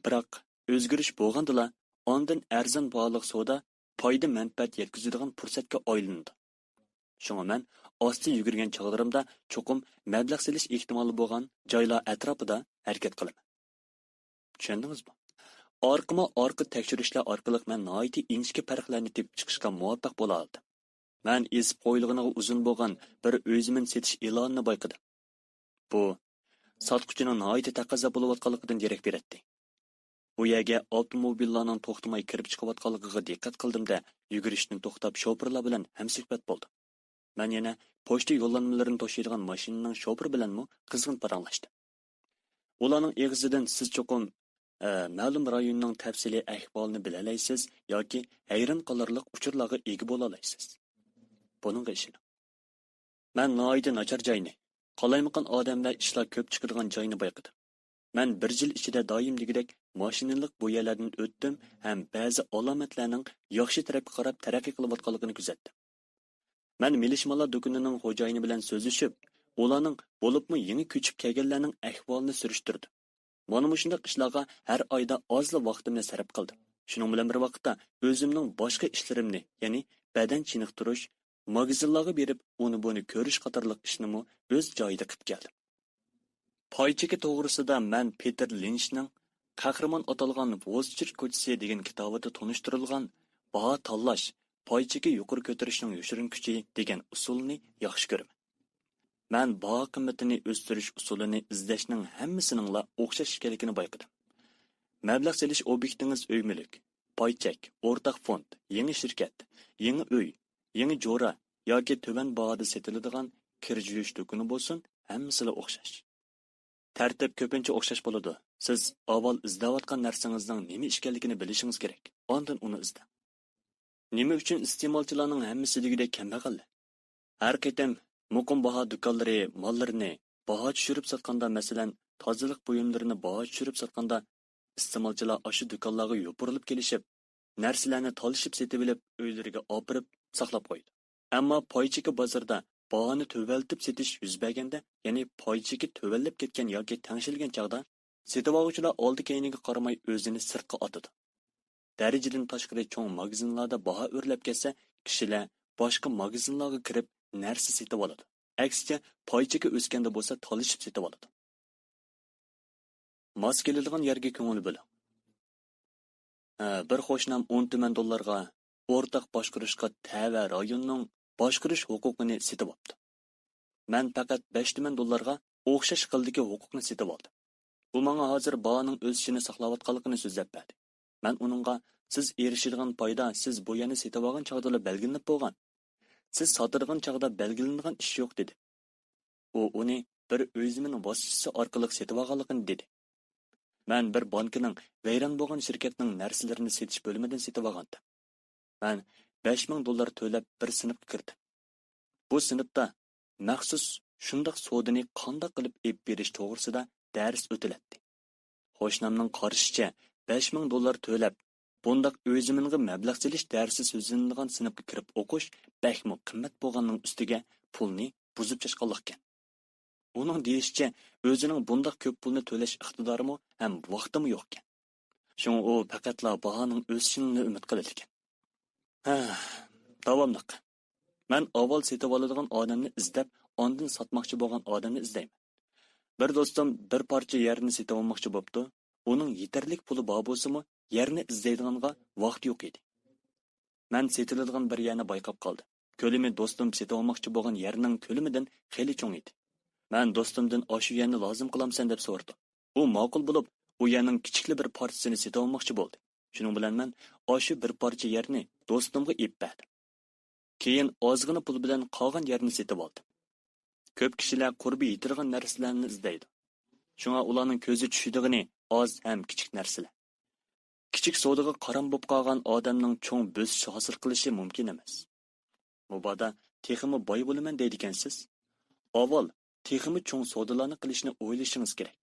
Biroq o'zgarish bo'lgandila, ondan arzon baholiq savdo foyda manfaat yetkazadigan fursatga aylandi. Shunga men osti yugurgan chog'larimda cho'qim mablag' selish ehtimoli bo'lgan joylar atrofida harakat qilaman. Tushundingizmi? Orqa tekshirishlar orqali men nihoyat inchki farqlarni tepib chiqishga muvaffaq bo'la oldim. Men esib qo'yilganiga uzun bo'lgan bir o'zimin setish e'lonini bayqadim. Bu sotquchining nihoyat taqozo bo'layotganligidan darak beradi. Bu yerga avtomobillarning to'xtamay kirib chiqayotganligiga diqqat qildimda, yugurishni to'xtab shofirlar bilan hamsuhbat bo'ldim. Men yana pochta yo'llanmalarini to'shiydigan mashinaning shofiri bilanmi qizg'in paranglashdim. Ularning eg'izidan siz cho'qim ma'lum rayonning tafsiliy ahvolini bila olasiz yoki hayron qolarliq uchurlarga ega bo'la olasiz. Buningga ishoning. Men nihoyat nachar joyni, qolaymaqan odam va ishlar ko'p chiqadigan joyni bayqadim. Men bir yil ichida doim degidek mashinalik bu yerlardan o'tdim ham ba'zi alomatlarning yaxshi tarafga qarab taraqqiy qilayotganligini kuzatdim. Men milishmalar do'konining xo'jayini bilan so'zlashib, ularning bo'libmi yangi ko'chib kelganlarning ahvolini surishtirdim. Mana shunday ishlarga har oyda ozla vaqtimni sarf qildim. Shuning bilan bir vaqtda o'zimning boshqa ishlarimni, ya'ni badan chiniqtirish, magazinlarga berib, uni buni ko'rish qatorliq ishni o'z joyida qilib keldim. Poychiki to'g'risida men Peter Lynchning qahramon atalgan Wall Street ko'chasi degan kitobida tanishtirilgan baho tanlash, poychiki yuqori ko'tarishning yoshirin kuchi degan usulni yaxshi ko'raman. Men baho qimmatini o'stirish usulini izlashning hammasiningla o'xshash ekanligini bayqadim. Mablag' selish obyektingiz uy-mulk, poychak, o'rtaq fond, yangi shirkat, yangi uy, yangi jo'ra yoki tuvan bahoda sotiladigan kir yuvish do'koni bo'lsin, hammasila o'xshash. Tartib ko'pincha o'xshash bo'ladi. Siz avval izlayotgan narsangizning nima ekanligini bilishingiz kerak. Ondan uni izlang. Nima uchun iste'molchilarning hammasi degidek kambag'al? Har qitim muqim baho do'konlari mollarini baho tushirib sotganda, masalan, tozalik buyumlarini baho tushirib sotganda, iste'molchilar o'sha do'konlarga yopirilib kelishib, narsalarni tolishib setib olib, uylariga olib saqlab qo'ydi. Ammo poychiki bozorda bahoni tövaltib setish yuz berganda, ya'ni poychiki tövallab ketgan yoki tangshilgan chaqda, Setib oluvchilar oldi-keyniga qaramay o'zini sirtqa otadi. Darajadan tashqari cho'ng magazinlarda baho o'rlab ketsa, kishilar boshqa magazinlarga kirib narsa setib oladi. Aksicha, paychika o'sganda bo'lsa, talishib setib oladi. Mos keladigan yerga ko'ngil bo'ling. Bir qo'shnam 10 tuman dollarga o'rtaq boshqarishga tava rayonning boshqarish huquqini setib oldi. Men faqat 5 tuman dollarga o'xshash qildagi huquqni setib oldim. Bu menga hozir bahoning o'sishini saqlayotganligini so'zlab berdi. Men uningga siz erishadigan foyda siz bu yerni setib olgan chog'da belgilanib bo'lgan. Siz sotadigan chog'da belgilangan ish yo'q dedi. U uni bir o'zining boshchisi orqali setib olganligini dedi. Men bir bankning vayron bo'lgan shirkatning narsalarini setish bo'limidan setib olgandim. Men 5000 dollar to'lab bir sinfga kirdim. Bu sinfda maxsus shundoq sodini qanday qilib ep berish to'g'risida dars o'tiladi. Qo'shnamning qarashicha 5000 dollar to'lab bundaq o'zimizga mablag' selish darsi so'zlanadigan sinfga kirib o'qish bakmo qimmat bo'lganning ustiga pulni buzib chashqanlik ekan. Uning deyishicha o'zining bundaq ko'p pulni to'lash iqtidorimi ham vaqtimi yo'q ekan. Shunga u faqatla bahoning o'sishini umid qilar ekan. Davomliq. Men avval setib oladigan odamni izlab, ondan sotmoqchi bo'lgan odamni izlayman. Bir do'stim bir parcha yerni setib olmoqchi bo'pti. Uning yetarlik puli bor bo'lsa-mu, yerni izlaydiganga vaqt yo'q edi. Men setiladigan bir yerni bayqab qoldim. Ko'limi do'stim setib olmoqchi bo'lgan yerning ko'limidan xeyli cho'ng edi. Men do'stimdan "Shu yerni lozim qilamsan" deb so'radim. U ma'qul bo'lib, u yerning kichikli bir parchasini setib olmoqchi bo'ldi. Shuning bilan men shu bir parcha yerni do'stimga ep berdim. Keyin ozgina pul bilan qolgan yerni setib oldim. Ko'p kishilar qurbi yetirgan narsalarni izlaydi. Shunga ularning ko'zi tushadigan oz ham kichik narsalar. Kichik savdoga qaram bo'lib qolgan odamning cho'ng bo'sish hosil qilishi mumkin emas. Mubada texmi boy bo'laman deydi ekansiz. Avval texmi cho'ng savdolarni qilishni o'ylashingiz kerak.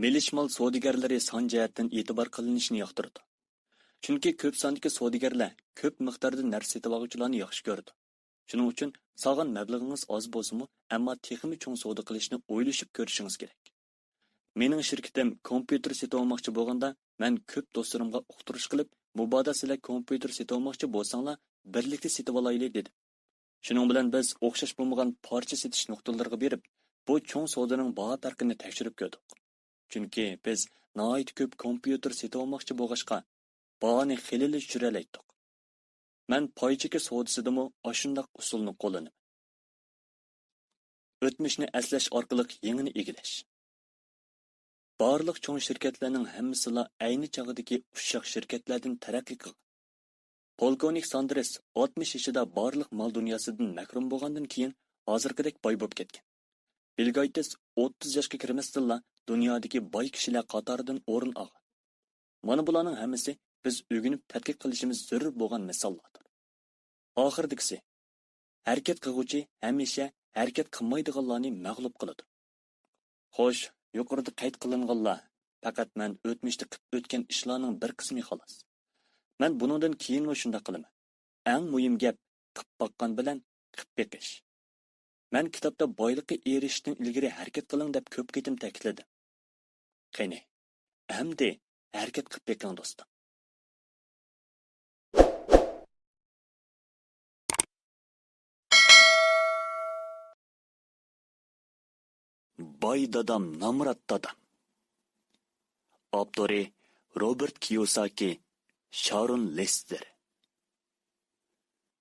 Milishmal savdogarlari son jihatdan e'tibor qilinishini yoqtiradi. Chunki ko'p sondagi savdogarlar ko'p miqdorda narsa setib oluvchilarni yaxshi ko'radi. Shuning uchun sog'an mablag'ingiz oz bo'lsa-mu, ammo texmi cho'ng savdo qilishni o'ylashib ko'rishingiz kerak. Mening shirkatim kompyuter setib olmoqchi bo'lganda, men ko'p do'stlarimga uqtirish qilib, mubodo sizlar kompyuter setib olmoqchi bo'lsanglar, birlikda setib olaylik dedi. Shuning bilan biz o'xshash bo'lmagan parcha setish nuqtalariga berib, bu cho'ng savdoning baho farqini tekshirib ko'rdik. Chunki biz nihoyat ko'p kompyuter setib olmoqchi bo'lg'achqa, bahoni xilili tushiralaydik. Men paychika savdosidimi ashundoq usulni qo'llanaman. O'tmishni eslash orqali yengini egilash. Barliq cho'ng shirkatlarning hammasila ayni chog'dagi ushshaq shirkatlardan taraqqiy qilgan. Polkovnik Sanders 60 yoshida barliq mol dunyosidan mahrum bo'lgandan keyin hozirgidek boy bo'lib ketgan. Bill Gates 30 yoshga kirmasdilla dunyodagi boy kishilar qatoridan o'rin olgan. Mana bularning hammasi biz o'rganib tadqiq qilishimiz zarur bo'lgan misollardir. Oxirdagisi harakat qiluvchi hamisha harakat qilmaydiganlarni mag'lub qiladi. Xo'sh, yuqorida qayd qilinganlar faqat men o'tmishda qilib o'tgan ishlarning bir qismi xolos. Men buningdan keyin shunday qilaman. Eng muhim gap qilib boqqan bilan qilib beqish. Men kitobda boylikqa erishishdan ilgari harakat qiling deb ko'p ketim ta'kidladim. Qani, endi harakat qilib beqing do'stim. Boy dadam, Namrat dadam. Avtori Robert Kiyosaki, Sharon Lester.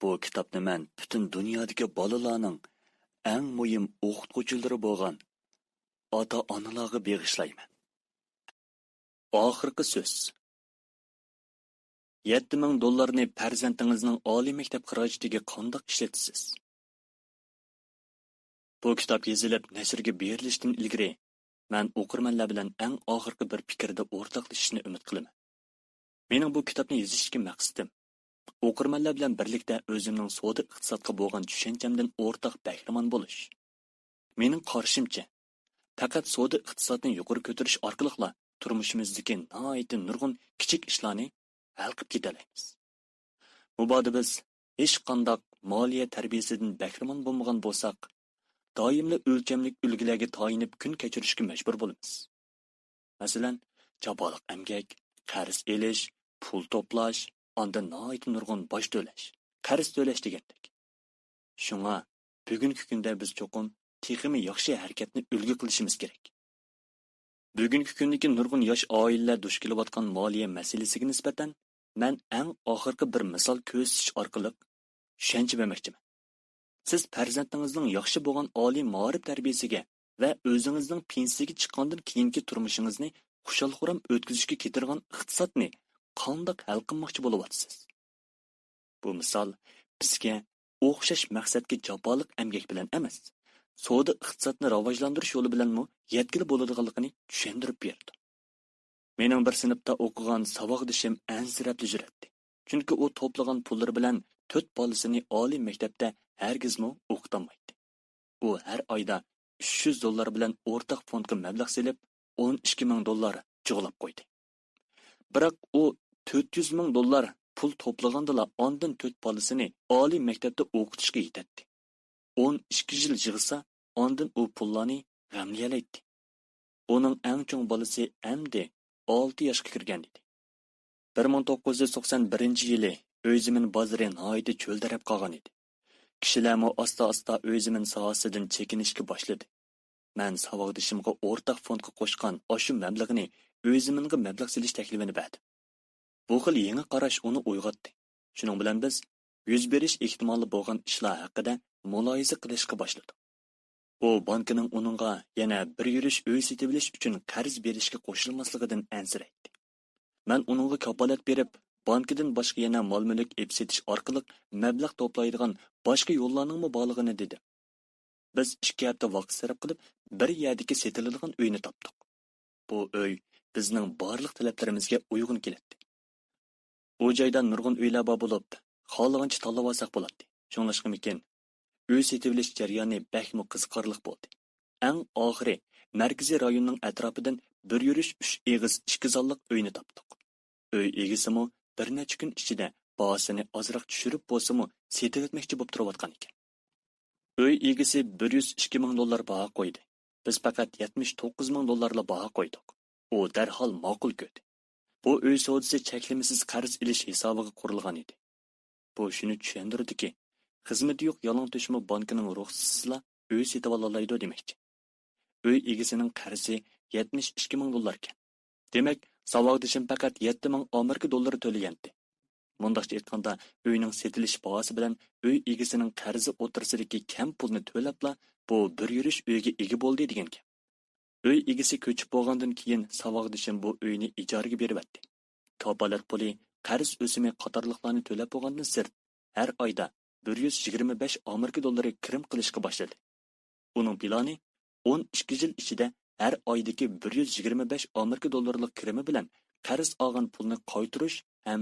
Bu kitobni men butun dunyodagi bolalarning eng muhim o'qituvchilari bo'lgan ota-onalarga bag'ishlayman. Oxirgi so'z. 7000 dollarni farzandingizning oliy maktab xarajatiga qanday ishlatasiz? Bu kitob yozilib nashrga berilishdan ilgari men o'qirmanlar bilan eng oxirgi bir fikrda o'rtoqlashishni umid qilaman. Mening bu kitobni yozishga maqsadim o'qirmanlar bilan birlikda o'zimning savdo iqtisodga bo'lgan tushunchamdan o'rtoq bahramon bo'lish. Mening qarashimcha, faqat savdo iqtisodni yuqori ko'tarish orqali turmushimizdagi nihoyat nurg'un kichik ishlarni hal qilib ketalaymiz. Mubodo biz hech qanday moliya tarbiyasidan bahramon bo'lmagan bo'lsak, doimli o'lchamlik ulgularga tayinib kun kechirishga majbur bo'lamiz. Masalan, jaboliq emgak, qarz elish, pul to'plash, ondan nihoyat nurg'un bosh to'lash, qarz to'lash degandek. Shunga bugungi kunda biz cho'qim texmi yaxshi harakatni ulgu qilishimiz kerak. Bugungi kundagi nurg'un yosh oilalar duch kelayotgan moliya masalasiga nisbatan men eng oxirgi bir misol ko'rsatish orqali tushuncha bermoqchiman. Siz farzandingizning yaxshi bo'lgan oliy ma'rif tarbiyasiga va o'zingizning pensiyaga chiqqandan keyingi turmushingizni xushal-xuram o'tkazishga ketirgan iqtisodni qandoq hal qilmoqchi bo'lyapsiz? Bu misol bizga o'xshash maqsadga jaboliq emgak bilan emas, savdo iqtisodni rivojlantirish yo'li bilanmi yetkili bo'ladiganligini tushuntirib berdi. Mening bir sinfda o'qigan savodishim ansirabli yuradi. Chunki u to'plagan pullari bilan 4 bolasini oliy maktabda hargizmi o'qitammaydi. U har oyda $300 bilan o'rtaq fondga mablag' selib, $12,000 jig'lab qo'ydi. Biroq u $400,000 pul to'plagandala ondan 4 bolasini oliy maktabda o'qitishga yetadi. 12 yil yig'sa, ondan u pullarni g'amlayalaydi. Onun eng cho'ng bolasi amdi 6 yoshga kirgan edi. 1991 yili o'zimin bozori nihoyatda cho'ldarab qolgan edi. Kishilarmi asta-asta o'zimin sohasidan chekinishga boshladi. Men savodishimga o'rtaq fondga qo'shgan oshu mablag'ini o'ziminga mablag' silish taklifini berdim. Bu xil yangi qarash uni uyg'otdi. Shuning bilan biz yuz berish ehtimoli bo'lgan ishlar haqida muloyiza qilishga boshladik. U bankining uningga yana bir yurish uy setib olish uchun qarz berishga qo'shilmasligidan ansiraydi. Men uningga kafolat berib, bankidan boshqa yana mol-mulk ep-setish orqali mablag' to'playdigan boshqa yo'llarning borligini dedi. Biz 2 hafta vaqt sarf qilib, bir yerdagi setiladigan uyni topdik. Bu uy bizning barliq talablarimizga uyg'un keladi. Bu joyda nurg'un uylar bor bo'lib, xohlagancha tanlab olsak bo'ladi. Shunlashqimikin uy setib olish jarayoni bakmi qiziqarli bo'ldi. Eng oxiri markaziy rayonning atrofidan bir yurish 3 eg'iz 2 zalliq uyni topdik. Uy egisimi bir necha kun ichida bahosini ozroq tushirib bo'lsa-mu setib etmoqchi bo'lib turayotgan ekan. Uy egisi $102,000 baho qo'ydi. Biz faqat $79,000 baho qo'ydik. U darhol ma'qul ko'rdi. Bu uy savdosi cheklimisiz qarz ilish hisobiga qurilgan edi. Bu shuni tushuntirdiki, xizmati yo'q yalon to'shma bankining ruxsatsizla uy setib olaydi demakchi. Uy egisining qarzi $72,000 ekan. Demak, savodishim faqat $7,000 to'lagandi. Mundaqcha aytganda, uyning setilish bahosi bilan uy egisining qarzi o'tirsidagi kam pulni to'labla bu bir yurish uyga ega bo'ldi degan gap. Uy egisi ko'chib bo'lgandan keyin savodishim bu uyni ijaraga beribdi. Kafolat puli, qarz o'simi qatorliqlarni to'lab bo'lgandan sirt har oyda $125 kirim qilishga boshladi. Uning plani 12 yil ichida har oydagi $125 kirimi bilan qarz olgan pulni qaytarish ham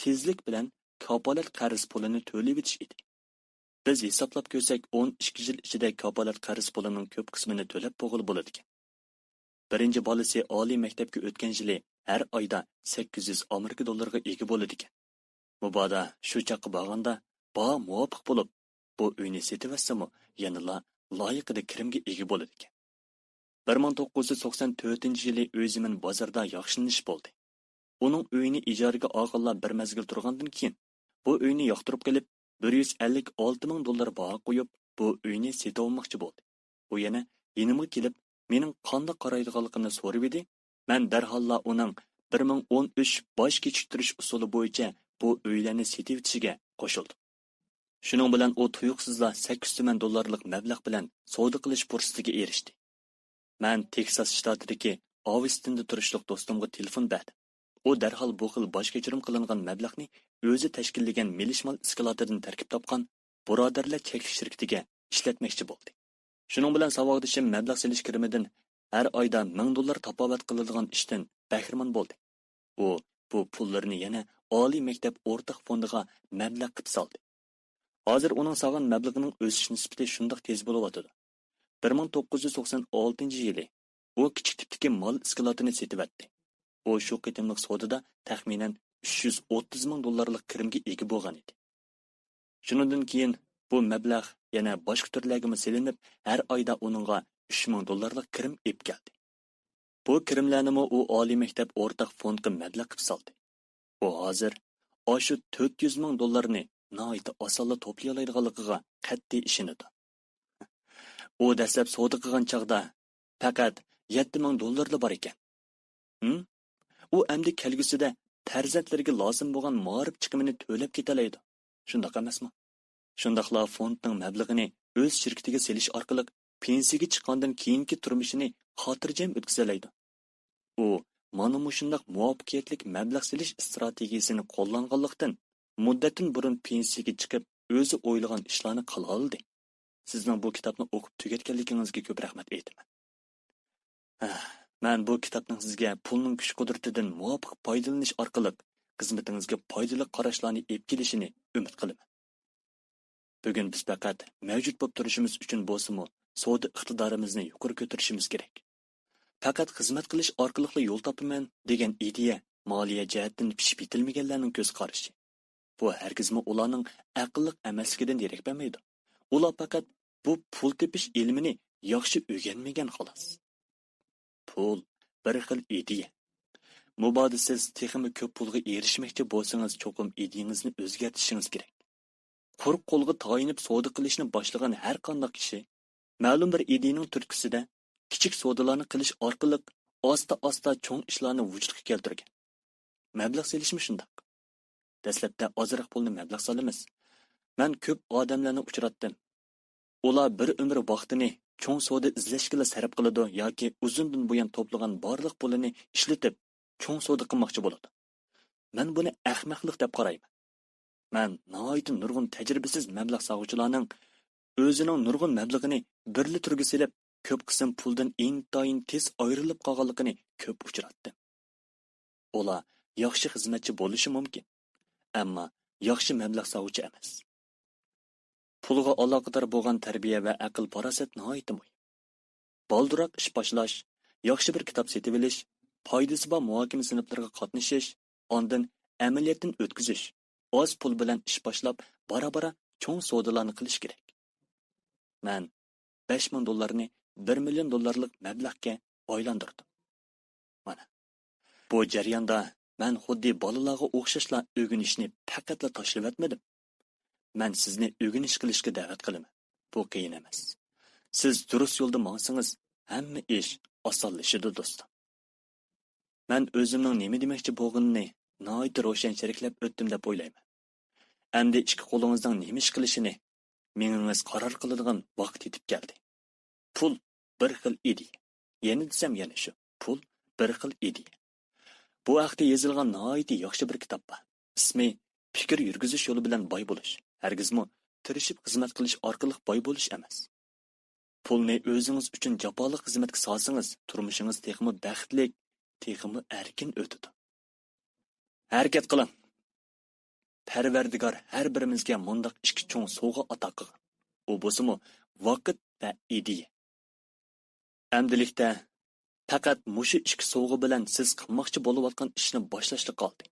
tezlik bilan kafolat qarz pulini to'lab etish edi. Biz hisoblab ko'rsak 12 yil ichida kafolat qarz pulining ko'p qismini to'lab bo'g'il bo'ladi ekan. Birinchi bolasi oliy maktabga o'tgan yili har oyda $800 ga ega bo'ladi ekan. Mubodo shu chaqqa borganda ba muvofiq bo'lib, bu uyni setib olsa-mu, yanada loyiqida kirimga ega bo'ladi ekan. 1994-yili o'zimin bozorda yaxshilanish bo'ldi. Uning uyini ijaraga olganlar bir mezgil turgandan keyin bu uyni yoqtirib kelib $156,000 baho qo'yib, bu uyni setib olmoqchi bo'ldi. U yana yenimga kelib, mening qanday qaraydiganligimni so'rab edi. Men darholla uning 1013 bosh kechiktirish usuli bo'yicha bu uylarni setib etishiga qo'shildim. Shuning bilan u tuyuqsizla $800,000 mablag' bilan savdo qilish fursatiga erishdi. Men Texas shtatidagi Austinda turishliq do'stimga telefon berdim. U darhol bu xil bosh kechirim qilingan mablag'ni o'zi tashkillagan milishmal iskolatidan tarkib topgan birodarlar cheklik shirkatiga ishlatmoqchi bo'ldi. Shuning bilan savodishim mablag' selish kirimidan har oyda $1000 tapobat qiladigan ishdan bahramand bo'ldi. U bu pullarni yana oliy maktab o'rtaq fondiga mablag' qilib soldi. Hozir uning sog'an mablag'ining o'sish nisbati shundoq tez bo'layotdi. 1996-yili u kichik tipdagi mol iskolatini setib etdi. U shu qitimliq savdoda taxminan $330,000 kirimga ega bo'lgan edi. Shundan keyin bu mablag' yana boshqa turlarga silinib, har oyda uningga $3,000 kirim ep keldi. Bu kirimlarni u oliy maktab o'rtaq fondga mablag' qilib soldi. U hozir shu 400 ming dollarni nihoyat osonla to'play oladiganligiga qat'iy ishonadi. U dastlab savdo qilgan chog'da faqat 7 ming dollarla bor ekan. U endi kelgusida farzandlariga lozim bo'lgan ma'rif chiqimini to'lab ketalaydi. Shundoq emasmi? Shundaqla fondning mablag'ini o'z shirkatiga selish orqali pensiyaga chiqqandan keyingi turmushini xotirjam o'tkazalaydi. U mana shundaq muvaffaqiyatli mablag' selish strategiyasini qo'llanganlikdan muddatdan burun pensiyaga chiqib o'zi o'ylagan ishlarni qila oldi. Sizning bu kitobni o'qib tugatganligingizga ko'p rahmat aytaman. Men bu kitobning sizga pulning kuch-qudratidan muvofiq foydalanish orqali xizmatingizga foydali qarashlarni olib kelishini umid qilaman. Bugun biz faqat mavjud bo'lib turishimiz uchun bo'lsa-mu, savdo iqtidorimizni yuqori ko'tarishimiz kerak. Faqat xizmat qilish orqali yo'l topaman degan ideya moliya jihatdan pishib yetilmaganlarning ko'z qarashi. Bu hargizmi ularning aqlliq emasligidan darak bermaydi. Ular faqat bu pul tepish ilmini yaxshi o'rganmagan xolos. Pul bir xil ideya. Mabodo siz texmi ko'p pulga erishmoqchi bo'lsangiz, cho'qim ideyangizni o'zgartirishingiz kerak. Quruq qo'lga tayinib savdo qilishni boshlagan har qanday kishi ma'lum bir ideyaning turtkisida kichik savdolarni qilish orqali asta-asta cho'ng ishlarni vujudga keltirgan. Mablag' selishmi shundoq. Dastlabda ozroq pulni mablag' solamiz. Men ko'p odamlarni uchratdim. Ular bir umr vaqtini cho'ng savdo izlashga sarf qiladi yoki uzundan buyon to'plagan barliq pulini ishlatib cho'ng savdo qilmoqchi bo'ladi. Men buni ahmoqlik deb qarayman. Men nihoyat nurg'un tajribasiz mablag' soluvchilarning o'zining nurg'un mablag'ini birli turga silib, ko'p qism puldan intayin tez ayrilib qolganligini ko'p uchratdim. Ular yaxshi xizmatchi bo'lishi mumkin, ammo yaxshi mablag' soluvchi emas. Pulga aloqador bo'lgan tarbiya va aql farosat nihoyat muhim. Balduroq ish boshlash, yaxshi bir kitob setib olish, foydasi bor muhokama sinflariga qatnashish, ondan amaliyotdan o'tkazish, oz pul bilan ish boshlab, bora-bora cho'ng savdolarni qilish kerak. Men 5 ming dollarni 1 million dollarlik mablag'ga aylantirdim. Mana. Bu jarayonda men xuddi bolalarga o'xshashla o'rganishni faqatla tashlab o'tmadim. Men sizni o'rganish qilishga da'vat qilaman. Bu qiyin emas. Siz durust yo'lda borsangiz, hamma ish osonlashadi do'stim. Men o'zimning nima demoqchi bo'lganini nihoyat ro'shanchiliklab o'tdim deb o'ylayman. Endi ikki qo'lingizdan nima ish qilishini mengingiz qaror qiladigan vaqt yetib keldi. Pul bir xil ideya. Yana desam yana shu. Pul bir xil ideya. Bu haqda yozilgan nihoyat yaxshi bir kitob bor. Ismi Fikr yurgizish yo'li bilan boy bo'lish. Hargizmi tirishib xizmat qilish orqali boy bo'lish emas. Pulni o'zingiz uchun jafoliq xizmatga solsangiz, turmushingiz texmi baxtli, texmi erkin o'tadi. Harakat qiling. Parvardigor har birimizga mundaq ikki cho'ng sovg'a ato qilgan. U bo'lsa-mu vaqt va ideya. Amdilikda faqat mushu ikki sovg'a bilan siz qilmoqchi bo'layotgan ishni boshlashga qoldi.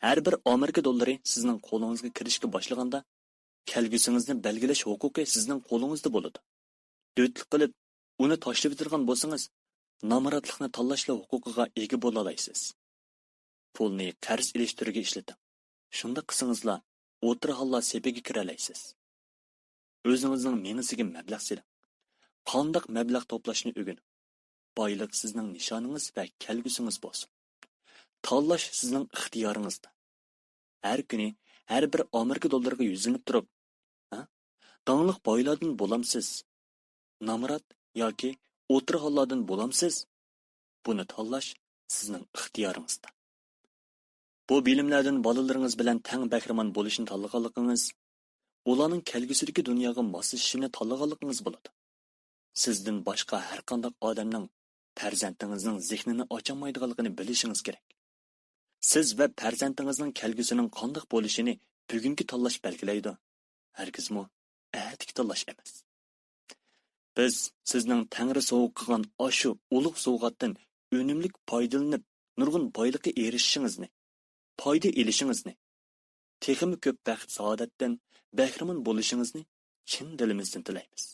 Har bir Amerika dollari sizning qo'lingizga kirishga boshlaganda, kelgusingizni belgilash huquqi sizning qo'lingizda bo'ladi. Dötlik qilib, uni tashlab o'tirgan bo'lsangiz, namoratlikni tanlashla huquqiga ega bo'la olasiz. Pulni qarz ilish turiga ishlating. Shunda qilsangizlar, o'tir holla sepiga kira olasiz. O'zingizning menisiga mablag' siling. Qandoq mablag' to'plashni o'rganing. Boylik sizning nishoningiz va kelgusingiz bo'lsin. Tanlash sizning ixtiyoringizda. Har kuni har bir Amerika dollariga yuzinib turib, dangliq boylardan bo'lamsiz. Namrat yoki o'tir hollardan bo'lamsiz. Buni tanlash sizning ixtiyoringizda. Bu bilimlardan bolalaringiz bilan tang bahramon bo'lishni tanlaganligingiz, ularning kelgusidagi dunyoga moslashishini tanlaganligingiz bo'ladi. Sizdan boshqa har qanday odamning farzandingizning zehnini ocholmaydiganligini bilishingiz kerak. Siz va farzandingizning kelgusining qanday bo'lishini bugungi tanlash belgilaydi. Hargizmi atigi tanlash emas. Biz sizning Tangri sovg'a qilgan ashu ulug' sovg'atdan unumli foydalanib, nurg'un boylikka erishishingizni, foyda elishingizni, texmi ko'p baxt saodatdan bahramon bo'lishingizni chin dilimizdan tilaymiz.